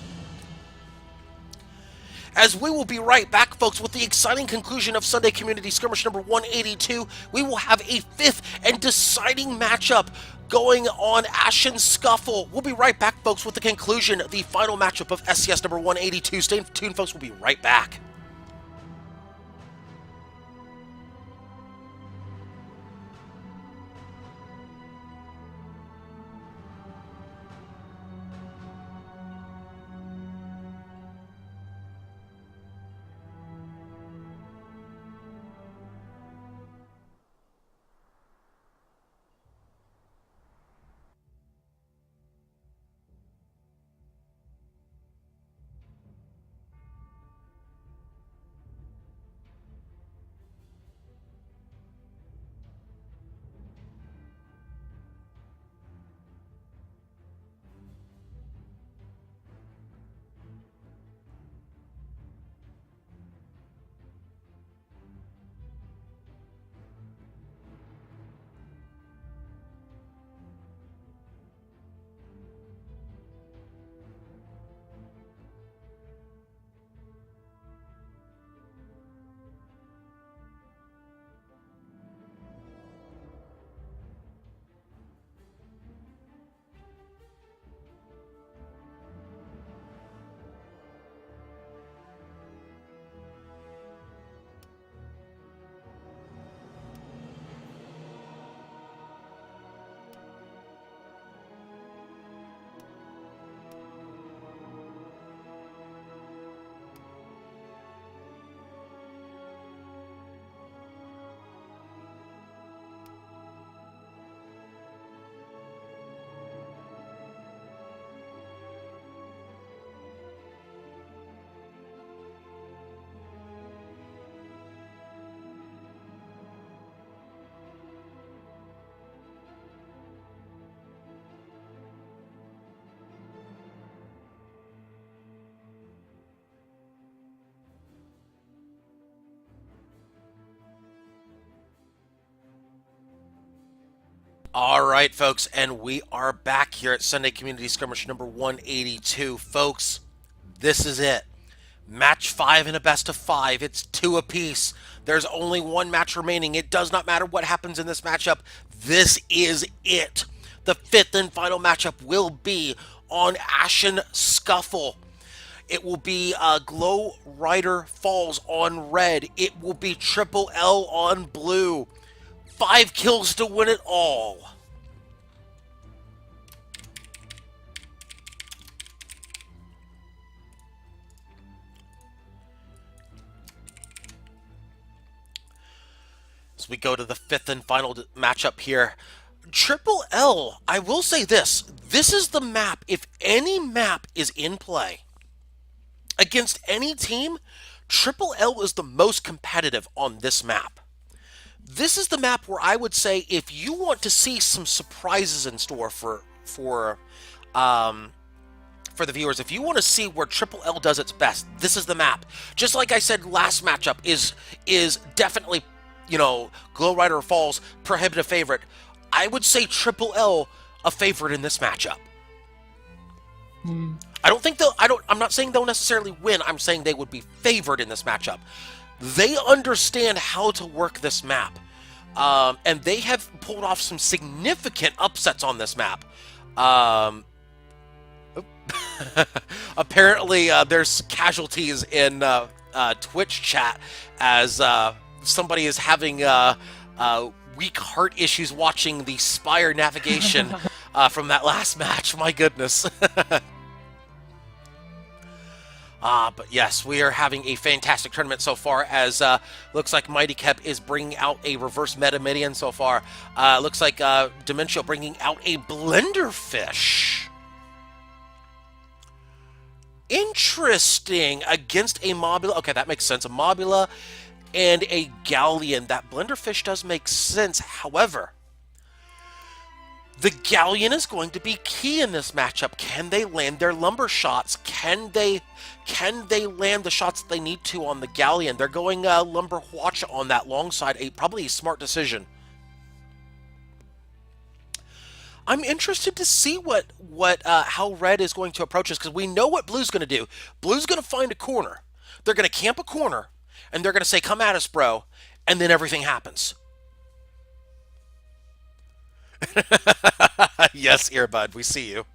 As we will be right back, folks, with the exciting conclusion of Sunday Community Skirmish number 182, we will have a 5th and deciding matchup going on Ashen Scuffle. We'll be right back, folks, with the conclusion, the final matchup of SCS number 182. Stay tuned, folks. We'll be right back. All right, folks, and we are back here at Sunday Community Skirmish number 182. Folks, This is it. Match 5 in a best of 5. It's 2 apiece. There's only one match remaining. It does not matter what happens in this matchup. This is it. The 5th and final matchup will be on Ashen Scuffle. It will be Glow Rider Falls on red. It will be Triple L on blue. 5 kills to win it all. As we go to the 5th and final matchup here, Triple L, I will say this. This is the map, if any map is in play against any team, Triple L is the most competitive on this map. This is the map where I would say if you want to see some surprises in store for the viewers, if you want to see where Triple L does its best, this is the map. Just like I said, last matchup is definitely, you know, Glow Rider Falls prohibitive favorite. I would say Triple L a favorite in this matchup. I don't think I'm not saying they'll necessarily win. I'm saying they would be favored in this matchup. They understand how to work this map, and they have pulled off some significant upsets on this map. Apparently, there's casualties in Twitch chat as somebody is having weak heart issues watching the Spire navigation from that last match. My goodness. But yes, we are having a fantastic tournament so far, as looks like Mighty Kep is bringing out a reverse meta Midian so far. Looks like Dementio bringing out a Blender Fish. Interesting. Against a Mobula. Okay, that makes sense. A Mobula and a Galleon. That Blender Fish does make sense. However, the Galleon is going to be key in this matchup. Can they land their lumber shots? Can they land the shots that they need to on the Galleon? They're going lumber watch on that long side. Probably a smart decision. I'm interested to see how red is going to approach this, because we know what blue's going to do. Blue's going to find a corner. They're going to camp a corner, and they're going to say, "Come at us, bro," and then everything happens. Yes, Earbud, we see you.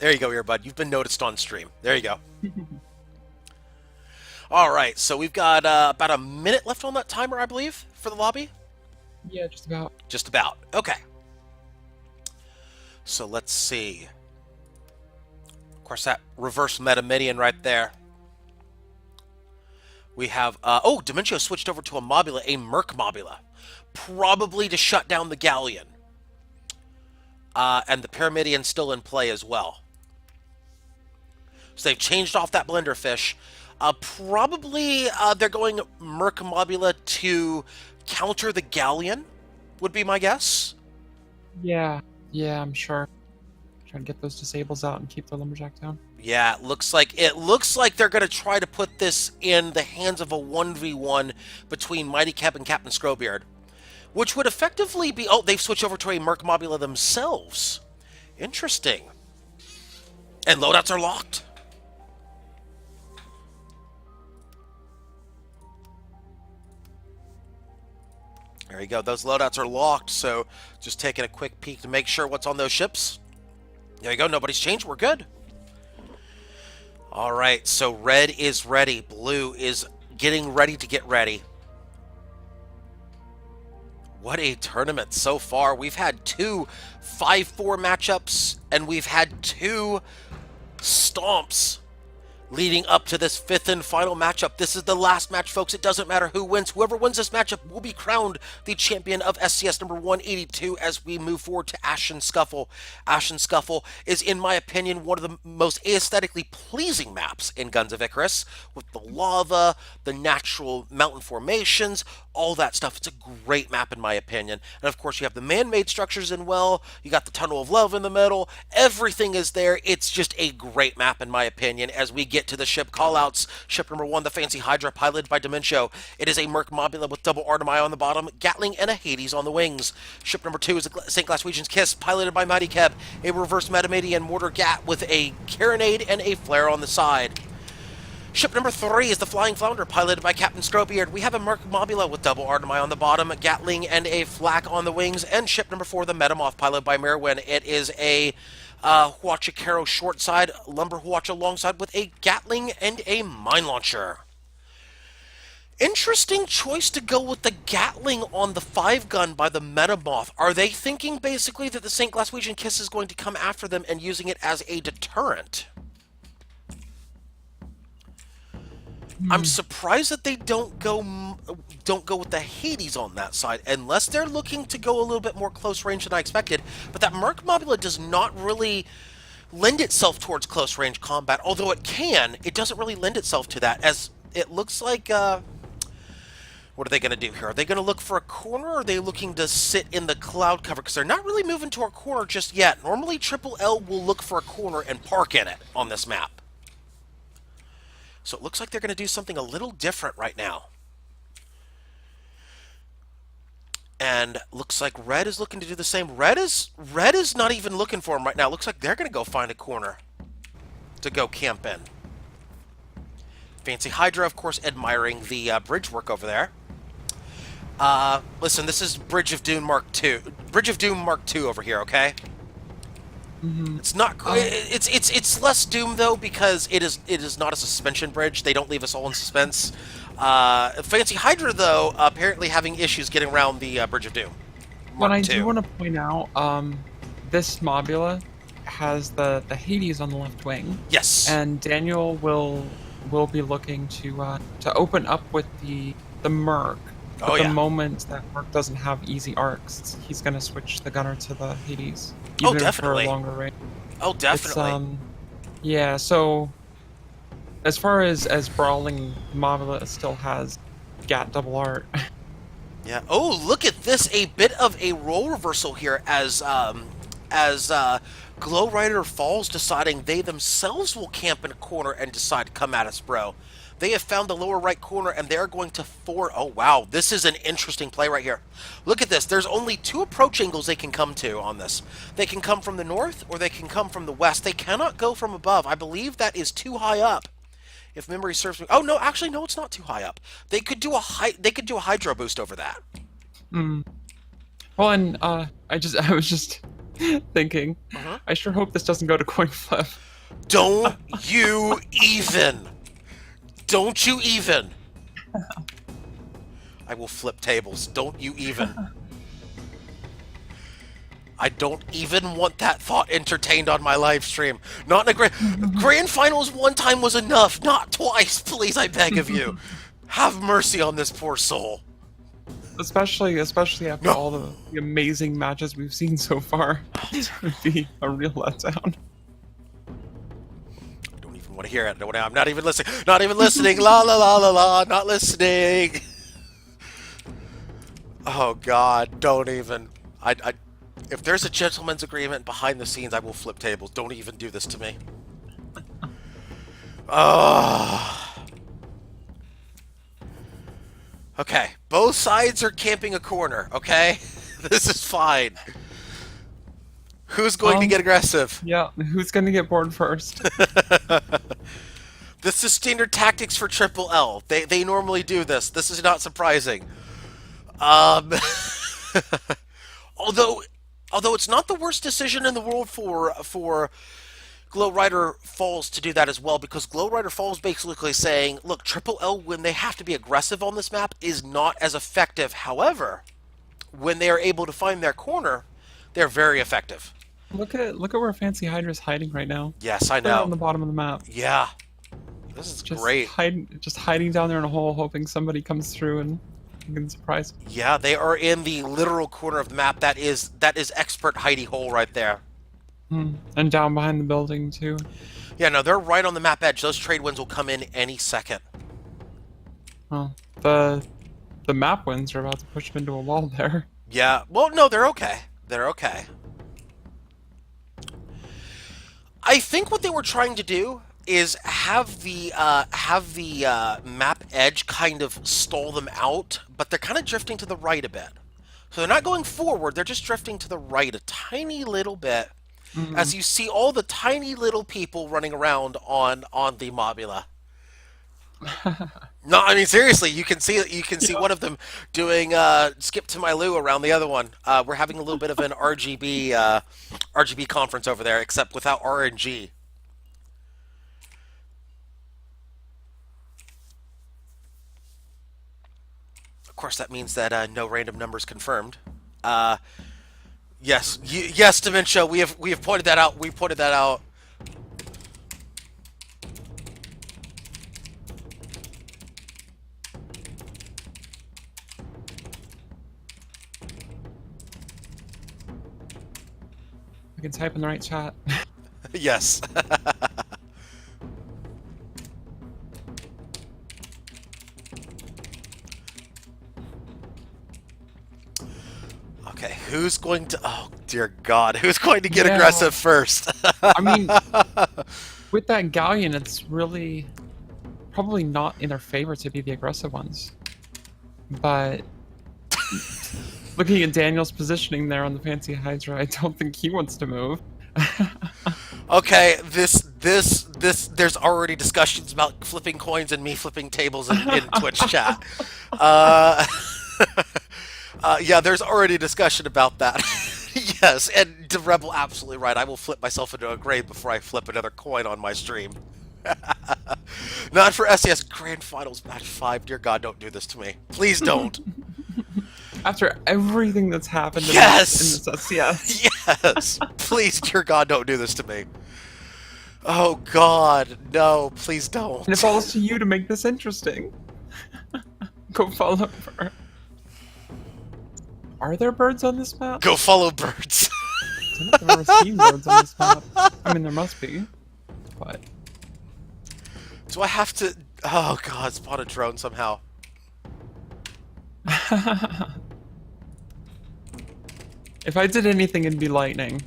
There you go, Earbud. You've been noticed on stream. There you go. All right, so we've got about a minute left on that timer, I believe, for the lobby. Yeah, just about. Just about. Okay. So let's see. Of course, that reverse meta Midian right there. We have... oh, Dementio switched over to a Mobula, a Merc Mobula. Probably to shut down the Galleon. And the Pyramidian's still in play as well. So they've changed off that Blender Fish. Probably they're going Merc Mobula to counter the Galleon, would be my guess. Yeah, I'm sure. Trying to get those disables out and keep the lumberjack down. Yeah, it looks like they're going to try to put this in the hands of a 1v1 between Mighty Kep and Captain Scrowbeard, which would effectively be... Oh, they've switched over to a Merc Mobula themselves. Interesting. And loadouts are locked. There you go. Those loadouts are locked, so just taking a quick peek to make sure what's on those ships. There you go. Nobody's changed. We're good. All right, so red is ready. Blue is getting ready to get ready. What a tournament so far. We've had 2 5-4 matchups, and we've had 2 stomps leading up to this 5th and final matchup. This is the last match, folks. It doesn't matter who wins. Whoever wins this matchup will be crowned the champion of SCS number 182 as we move forward to Ashen Scuffle. Ashen Scuffle is, in my opinion, one of the most aesthetically pleasing maps in Guns of Icarus, with the lava, the natural mountain formations, all that stuff. It's a great map in my opinion. And of course you have the man-made structures in well, you got the Tunnel of Love in the middle, everything is there. It's just a great map in my opinion. As we get to the ship callouts, ship number 1, the Fancy Hydra, piloted by Dementio. It is a Merc Mobula with double Artemai on the bottom, Gatling and a Hades on the wings. Ship number 2 is the St. Glaswegian's Kiss, piloted by Mighty Keb, a reverse Metamedian mortar gat with a carronade and a flare on the side. Ship number 3 is the Flying Flounder, piloted by Captain Scrobeard. We have a Merc Mobula with double Artemai on the bottom, Gatling and a flak on the wings, and ship number 4, the Metamoth, piloted by Merwin. It is a Huachicaro short side, Lumber Huacha alongside with a Gatling and a mine launcher. Interesting choice to go with the Gatling on the 5-gun by the Metamoth. Are they thinking basically that the St. Glaswegian Kiss is going to come after them and using it as a deterrent? I'm surprised that they don't go with the Hades on that side, unless they're looking to go a little bit more close range than I expected. But that Merc Mobula does not really lend itself towards close range combat, although it can. It doesn't really lend itself to that, as it looks like. What are they going to do here? Are they going to look for a corner, or are they looking to sit in the cloud cover? Because they're not really moving to a corner just yet. Normally, Triple L will look for a corner and park in it on this map. So it looks like they're going to do something a little different right now. And looks like Red is looking to do the same. Red is not even looking for him right now. Looks like they're going to go find a corner to go camp in. Fancy Hydra, of course, admiring the bridge work over there. Listen, this is Bridge of Doom Mark II. Bridge of Doom Mark II over here, okay? It's not. It's less Doom though, because it is not a suspension bridge. They don't leave us all in suspense. Fancy Hydra though, apparently having issues getting around the Bridge of Doom. What I do want to point out, this Mobula has the Hades on the left wing. Yes. And Daniel will be looking to open up with the Merc. But the moment that Merc doesn't have easy arcs, he's going to switch the gunner to the Hades. Even definitely. For a longer range. Oh, definitely. Yeah, so as far as brawling, Mobula still has Gat double art. Yeah. Oh, look at this! A bit of a role reversal here as Glow Rider Falls deciding they themselves will camp in a corner and decide to come at us, bro. They have found the lower right corner, and they're going to Oh, wow. This is an interesting play right here. Look at this. There's only 2 approach angles they can come to on this. They can come from the north, or they can come from the west. They cannot go from above. I believe that is too high up, if memory serves me. Oh, no. Actually, no, it's not too high up. They could do a Hydro boost over that. Well, and I was just thinking, I sure hope this doesn't go to coin flip. Don't you even. Don't you even. I will flip tables. Don't you even. I don't even want that thought entertained on my live stream. Not in a grand finals. One time was enough, not twice. Please, I beg of you. Have mercy on this poor soul. Especially after all the amazing matches we've seen so far. It would be a real letdown. Want to hear it. I'm not even listening. Not even listening. La la la la la. Not listening. Oh God! Don't even. If there's a gentleman's agreement behind the scenes, I will flip tables. Don't even do this to me. Oh. Okay. Both sides are camping a corner. Okay. This is fine. Who's going to get aggressive? Yeah, who's going to get bored first? This is standard tactics for Triple L. They normally do this. This is not surprising. Although it's not the worst decision in the world for Glow Rider Falls to do that as well, because Glow Rider Falls basically saying, look, Triple L, when they have to be aggressive on this map, is not as effective. However, when they are able to find their corner, they're very effective. Look at where Fancy Hydra's hiding right now. Yes, I know. Right on the bottom of the map. Yeah. This is great. Just hiding down there in a hole, hoping somebody comes through and can surprise. Yeah, they are in the literal corner of the map. That is expert hidey hole right there. And down behind the building too. Yeah, no, they're right on the map edge. Those trade winds will come in any second. Well, the the map winds are about to push him into a wall there. Yeah. Well, no, they're okay. They're okay. I think what they were trying to do is have the map edge kind of stall them out, but they're kind of drifting to the right a bit. So they're not going forward; they're just drifting to the right a tiny little bit, as you see all the tiny little people running around on the Mobula. No, I mean seriously, you can see Yeah. one of them doing skip to my Lou around the other one. We're having a little bit of an RGB conference over there, except without RNG. Of course, that means that no random numbers confirmed. Uh, yes, Dementia. We have pointed that out. We pointed that out. I can type in the right chat. Yes. Okay, who's going to? Oh dear God, who's going to get Yeah. aggressive first? I mean, with that galleon, it's really probably not in their favor to be the aggressive ones. But looking at Daniel's positioning there on the fancy Hydra, I don't think he wants to move. Okay, this. There's already discussions about flipping coins and me flipping tables in Twitch chat. Uh, yeah, there's already discussion about that. Yes, and the Rebel absolutely right. I will flip myself into a grave before I flip another coin on my stream. Not for SES Grand Finals Match 5. Dear God, don't do this to me. Please don't. After everything that's happened in Yes! this SCS. Yes! Please, dear God, don't do this to me. Oh God, no, please don't. And it falls to you to make this interesting. Go follow her. Are there birds on this map? Go follow birds. I don't know if I've ever seen birds on this map. I mean, there must be. But Do I have to... Oh God, spot a drone somehow. if I did anything, it'd be lightning,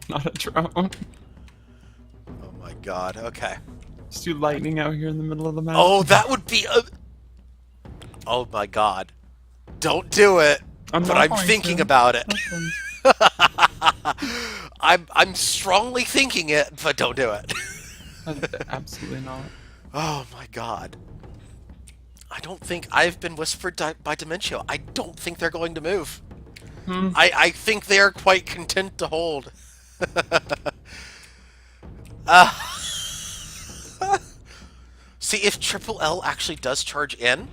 not a drone. Oh my God, okay. Just do lightning out here in the middle of the map. Oh, that would be a... Oh my God. Don't do it. I'm But not I'm going thinking to. about it. Listen. I'm strongly thinking it, but don't do it. Absolutely not. Oh my God. I don't think I've been whispered by Dementio. I don't think they're going to move. I think they're quite content to hold. See, if Triple L actually does charge in,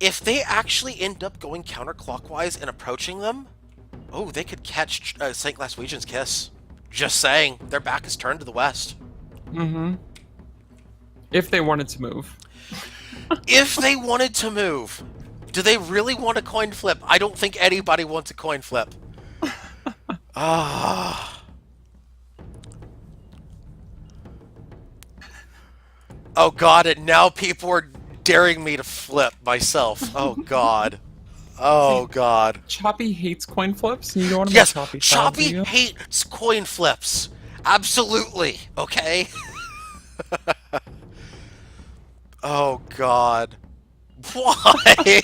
if they actually end up going counterclockwise and approaching them, oh, they could catch St. Glaswegian's Kiss. Just saying, their back is turned to the west. Mm-hmm. If they wanted to move. If they wanted to move, do they really want a coin flip? I don't think anybody wants a coin flip. Ah. Oh God, and now people are daring me to flip myself. Oh God. Oh God. Choppy hates coin flips, and you don't want to Yes, make Choppy sad, do Choppy you? hates coin flips. Absolutely. Okay. Oh God. Why?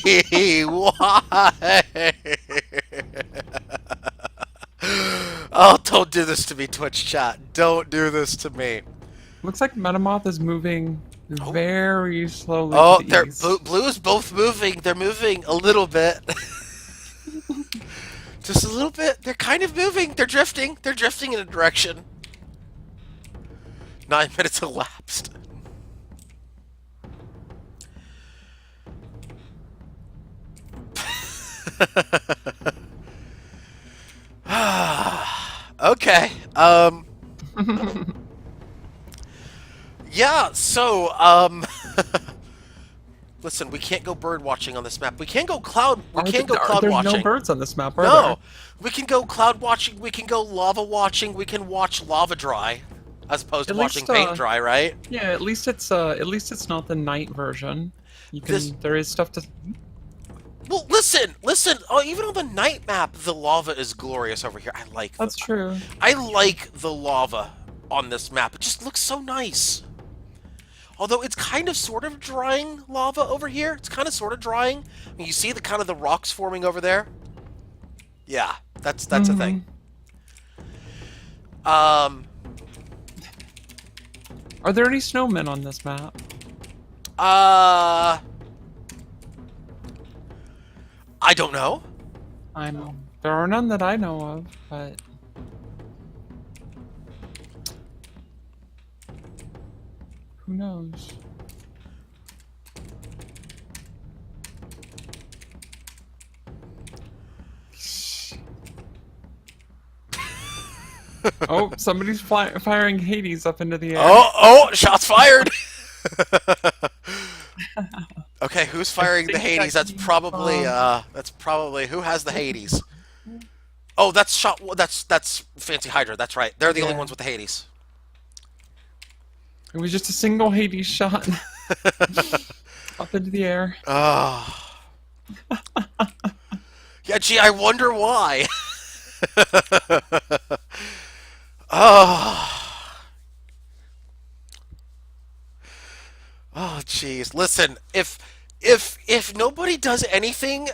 Why? Oh, don't do this to me, Twitch chat. Don't do this to me. Looks like Metamoth is moving very slowly Oh, to the they're east. blue is both moving. They're moving a little bit. Just a little bit. They're kind of moving. They're drifting. They're drifting in a direction. 9 minutes elapsed. Okay. Yeah, so, listen, we can't go bird watching on this map. We can't go cloud. We can't go cloud There's watching. no birds on this map, are No, there? we can go cloud watching. We can go lava watching. We can watch lava dry. as opposed to At watching least, paint dry, right? yeah, at least it's not the night version. This There is stuff to. Well, listen. Oh, even on the night map, the lava is glorious over here. That's true. I like the lava on this map. It just looks so nice. Although it's kind of sort of drying lava over here. It's kind of sort of drying. I mean, you see the kind of the rocks forming over there. Yeah, that's a thing. Hmm. Um, Are there any snowmen on this map? uh, I don't know. There are none that I know of, but who knows? Oh, somebody's firing Hades up into the air. Shots fired. Okay, who's I firing the think that Hades? That's came probably from- who has the Hades? Oh, that's Fancy Hydra. That's right. They're the only Yeah. ones with the Hades. It was just a single Hades shot up into the air. Oh. Yeah, gee, I wonder why. Oh. Oh, jeez. Listen, if nobody does anything,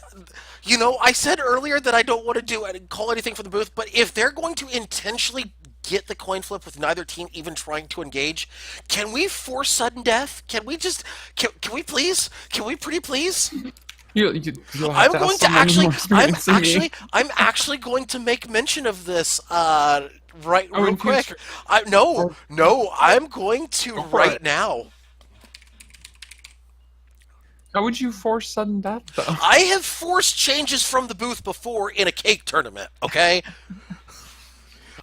I said earlier that I don't want to call anything from the booth, but if they're going to intentionally get the coin flip with neither team even trying to engage, can we force sudden death? Can we just can we please? Can we pretty please? You'll have I'm to going ask to someone with more I'm experience than me. actually going to make mention of this Oh, real in quick. future. No, I'm going to Go for right it. now. How would you force sudden death, though? I have forced changes from the booth before in a cake tournament, okay?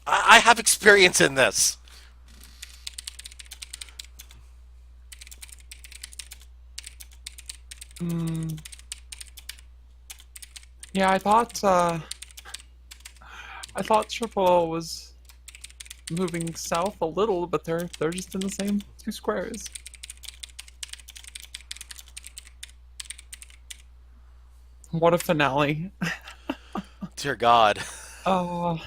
I have experience in this. Hmm. Yeah, I thought Triple L was moving south a little, but they're just in the same two squares. What a finale. Dear God. Uh,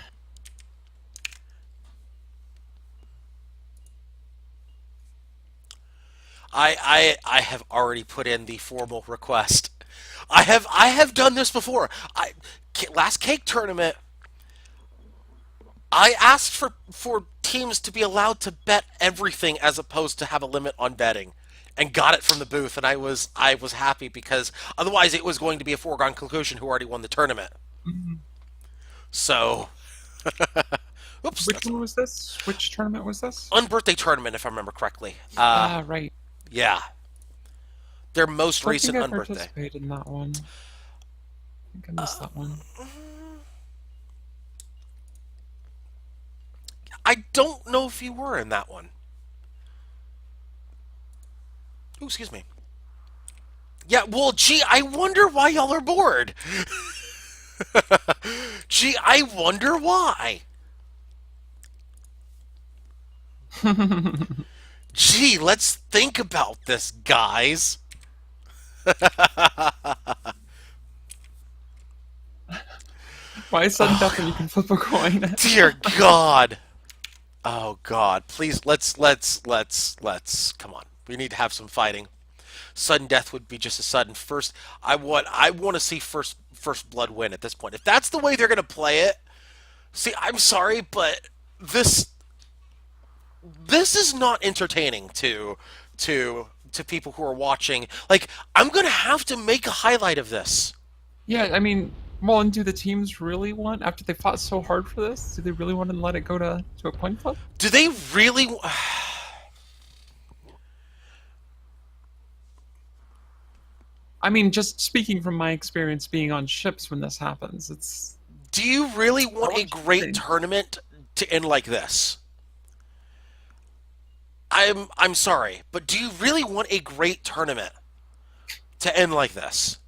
I have already put in the formal request. I have done this before. Last cake tournament, I asked for teams to be allowed to bet everything as opposed to have a limit on betting, and got it from the booth, and I was happy because otherwise it was going to be a foregone conclusion who already won the tournament. So, oops, which that's one was this? Which tournament was this? unbirthday tournament if I remember correctly. Right. Yeah, their most I recent think I unbirthday. participated in that one. I think I missed that one. I don't know if you were in that one. Ooh, excuse me. Yeah, well, gee, I wonder why y'all are bored. Gee, I wonder why. Gee, let's think about this, guys. Why is sudden death when you can flip a coin? Dear God. Oh God, please let's come on. We need to have some fighting. Sudden death would be just a sudden first. I want to see first blood win at this point. If that's the way they're gonna play it, see, I'm sorry, but this is not entertaining to people who are watching. Like, I'm gonna have to make a highlight of this. Yeah, I mean, well, and do the teams really want, after they fought so hard for this, do they really want to let it go to a coin flip? Do they really? I mean, just speaking from my experience being on ships when this happens, it's Do you really want a great challenging. tournament to end like this? I'm sorry, but do you really want a great tournament to end like this?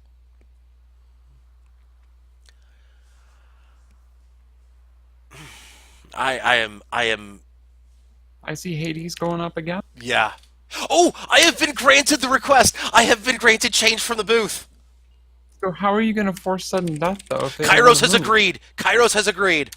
I am I see Hades going up again. Yeah. Oh, I have been granted the request. I have been granted change from the booth. So how are you going to force sudden death, though, if they don't Kairos wanna has move? agreed. Kairos has agreed.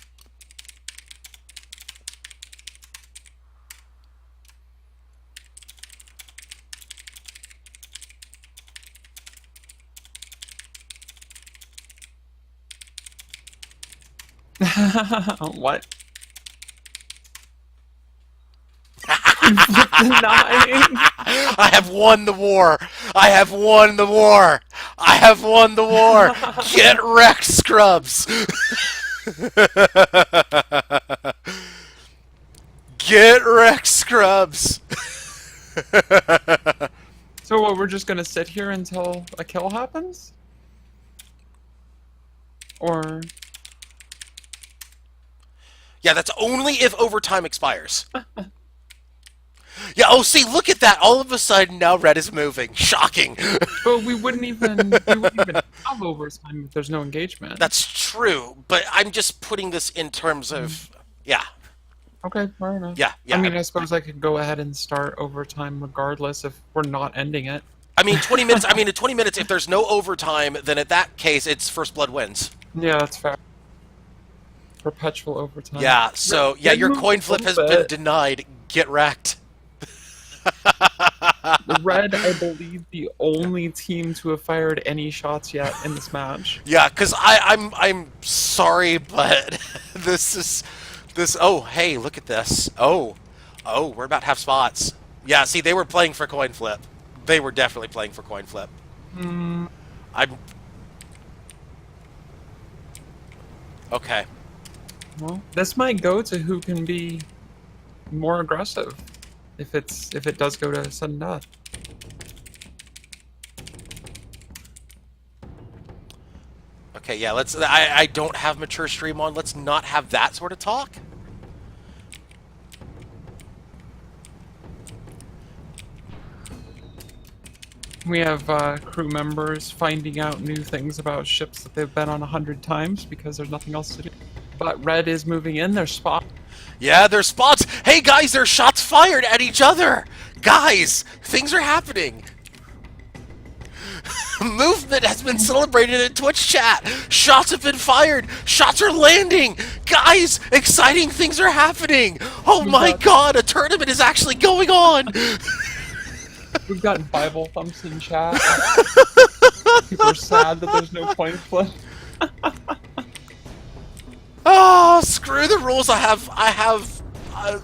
What? Denying. I have won the war. I have won the war. I have won the war. Get wrecked, scrubs. Get wrecked, scrubs. So what, we're just gonna sit here until a kill happens? Or... Yeah, that's only if overtime expires. Yeah, oh, see, look at that. All of a sudden, now red is moving. Shocking. But we wouldn't even have overtime if there's no engagement. That's true, but I'm just putting this in terms of... Yeah, Okay, fair enough. yeah, yeah. I mean, I suppose I could go ahead and start overtime regardless if we're not ending it. I mean, 20 minutes, I mean, in 20 minutes, if there's no overtime, then at that case, it's first blood wins. Yeah, that's fair. Perpetual overtime. Yeah, so, yeah, your coin flip has been bit. denied. Get wrecked. Red, I believe, the only team to have fired any shots yet in this match. Yeah, because I'm sorry, but this... Oh, hey, look at this. Oh, we're about to have spots. Yeah, see, they were playing for coin flip. They were definitely playing for coin flip. Hmm. I'm... Okay. Well, this might go to who can be more aggressive if it does go to sudden death. Okay, yeah, let's... I don't have mature stream on. Let's not have that sort of talk. We have crew members finding out new things about ships that they've been on 100 times because there's nothing else to do. But red is moving in their spot. Yeah, there's spots. Hey, guys, there's shots fired at each other. Guys, things are happening. Movement has been celebrated in Twitch chat. Shots have been fired. Shots are landing. Guys, exciting things are happening. Oh my god, a tournament is actually going on. We've got Bible thumps in chat. People are sad that there's no coin flip. Oh, screw the rules.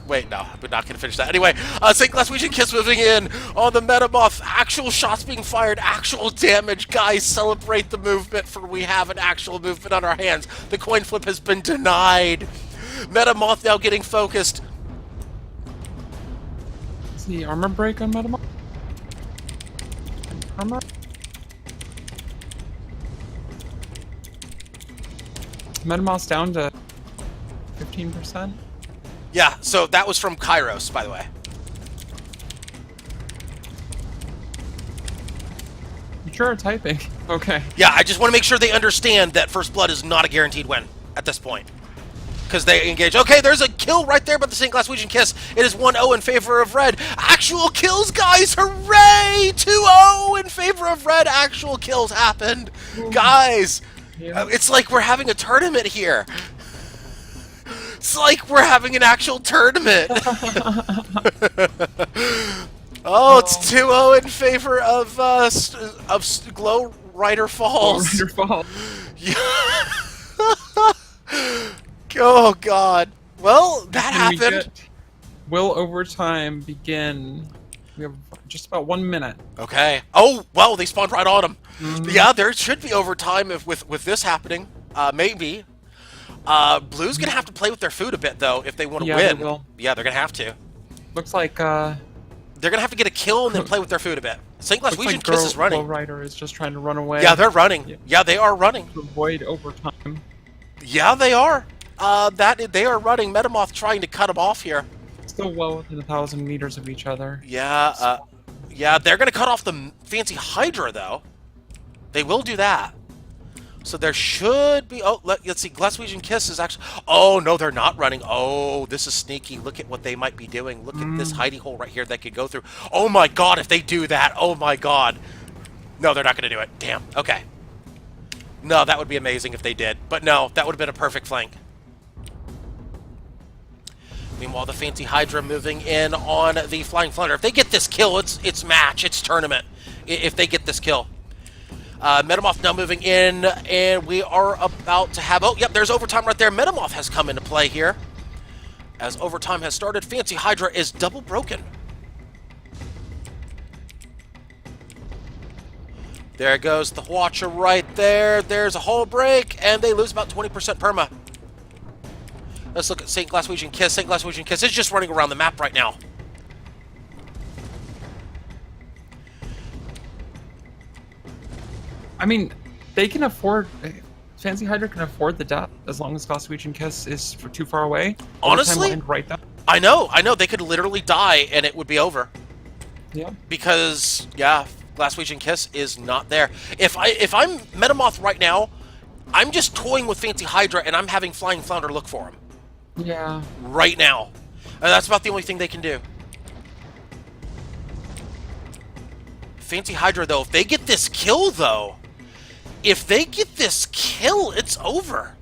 Wait, no, we're not going to finish that. Anyway, St. Glaswegian Kiss moving in on the Metamoth. Actual shots being fired, actual damage. Guys, celebrate the movement, for we have an actual movement on our hands. The coin flip has been denied. Metamoth now getting focused. Is the armor break on Metamoth? Armor? Metamoth's down to 15%. Yeah, so that was from Kairos, by the way. You sure are typing. Okay. Yeah, I just want to make sure they understand that First Blood is not a guaranteed win at this point. Because they engage. Okay, there's a kill right there by the St. Glaswegian Kiss. It is 1-0 in favor of red. Actual kills, guys! Hooray! 2-0 in favor of red. Actual kills happened. Guys, Yeah. it's like we're having a tournament here. It's like we're having an actual tournament. Oh, it's 2-0 in favor of Glow Rider Falls. Rider Fall. Oh God. Well, that happened. Will overtime begin? We have just about 1 minute. Okay. Oh, well, they spawned right on him. Yeah, there should be overtime with this happening. Maybe. Blue's gonna have to play with their food a bit though if they want to win. They will. Yeah, they're gonna have to. Looks like They're gonna have to get a kill and then play with their food a bit. St. Glaswegian Kiss is running. Glow Rider is just trying to run away. Yeah, they're running. Yeah, they are running. To avoid overtime. Yeah, they are. They are running. Metamoth trying to cut them off here. Still well within 1,000 meters of each other. Yeah, yeah, they're gonna cut off the fancy Hydra though. They will do that. So there should be... Oh, let's see. Glaswegian Kiss is actually... Oh, no, they're not running. Oh, this is sneaky. Look at what they might be doing. Look at this hidey hole right here they could go through. Oh, my God, if they do that. Oh, my God. No, they're not going to do it. Damn. Okay. No, that would be amazing if they did. But no, that would have been a perfect flank. Meanwhile, the Fancy Hydra moving in on the Flying Flounder. If they get this kill, it's match. It's tournament. If they get this kill. Metamoth now moving in, and we are about to have... Oh, yep, there's overtime right there. Metamoth has come into play here. As overtime has started, Fancy Hydra is double broken. There goes the Watcher right there. There's a hull break, and they lose about 20% perma. Let's look at St. Glaswegian Kiss. St. Glaswegian Kiss is just running around the map right now. I mean, they can afford... Fancy Hydra can afford the death as long as Glaswegian Kiss is too far away. Honestly, right now. I know. They could literally die and it would be over. Yeah. Because, yeah, Glaswegian Kiss is not there. If I'm Metamoth right now, I'm just toying with Fancy Hydra and I'm having Flying Flounder look for him. Yeah. Right now. And that's about the only thing they can do. Fancy Hydra, though, if they get this kill, though, it's over.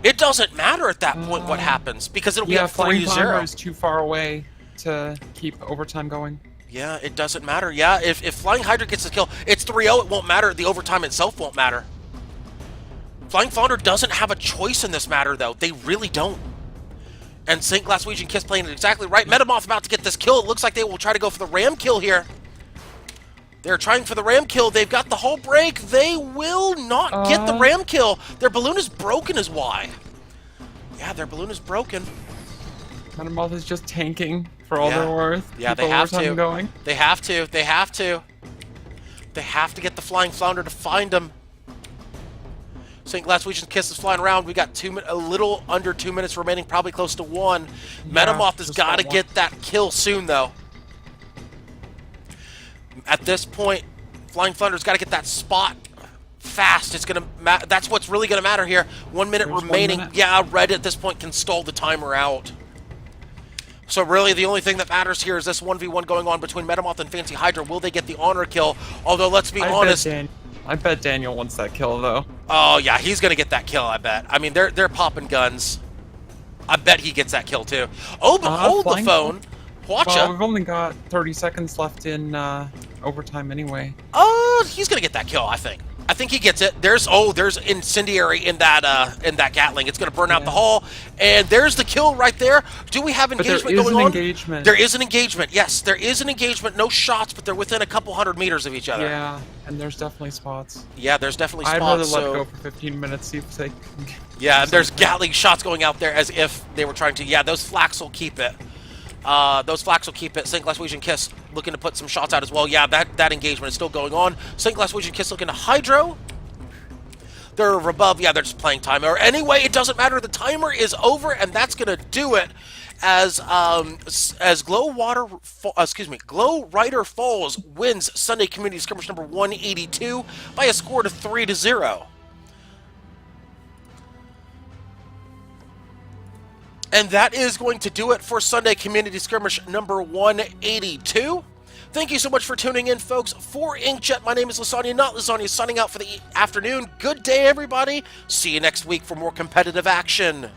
It doesn't matter at that point what happens, because it'll be a 3-0. Flying Flounder is too far away to keep overtime going. Yeah, it doesn't matter. Yeah, if Flying Hydra gets the kill, it's 3-0, it won't matter. The overtime itself won't matter. Flying Flounder doesn't have a choice in this matter, though. They really don't. And St. Glaswegian Kiss playing it exactly right. Metamoth about to get this kill. It looks like they will try to go for the ram kill here. They're trying for the ram kill. They've got the hull break. They will not get the ram kill. Their balloon is broken is why. Yeah, their balloon is broken. Metamoth is just tanking for all they're worth. Yeah, they have to. Going. They have to. They have to. They have to get the Flying Flounder to find him. St. Glaswegian Kiss is flying around. We got a little under 2 minutes remaining, probably close to 1. Metamoth has got to get that kill soon, though. At this point, Flying Flounder's got to get that spot fast. It's gonna. That's what's really gonna matter here. 1 minute remaining. 1 minute. Yeah, Red at this point can stall the timer out. So really, the only thing that matters here is this 1v1 going on between Metamoth and Fancy Hydra. Will they get the honor kill? Although, let's be honest. I bet Daniel wants that kill, though. Oh yeah, he's gonna get that kill. I bet. I mean, they're popping guns. I bet he gets that kill too. Oh, but hold the phone. Watcha. Well, we've only got 30 seconds left in overtime anyway. Oh, he's gonna get that kill. I think. I think he gets it. There's incendiary in that Gatling. It's gonna burn out the hull, and there's the kill right there. Do we have engagement going on? Engagement. There is an engagement. Yes, there is an engagement. No shots, but they're within a couple hundred meters of each other. Yeah, and there's definitely spots. Yeah, there's definitely spots. I'd rather let it go for 15 minutes, see if they can yeah, and there's Gatling shots going out there as if they were trying to. Yeah, those flaks will keep it. Those flaks will keep it. St. Glaswegian Kiss looking to put some shots out as well. Yeah, that engagement is still going on. St. Glaswegian Kiss looking to Hydro. They're above. Yeah, they're just playing time. Or anyway, it doesn't matter. The timer is over, and that's gonna do it. As Glow Rider Falls wins Sunday Community Skirmish number 182 by a score of 3-0. And that is going to do it for Sunday Community Skirmish number 182. Thank you so much for tuning in, folks. For Inkjet, my name is Lysanya, not Lysanya, signing out for the afternoon. Good day, everybody. See you next week for more competitive action.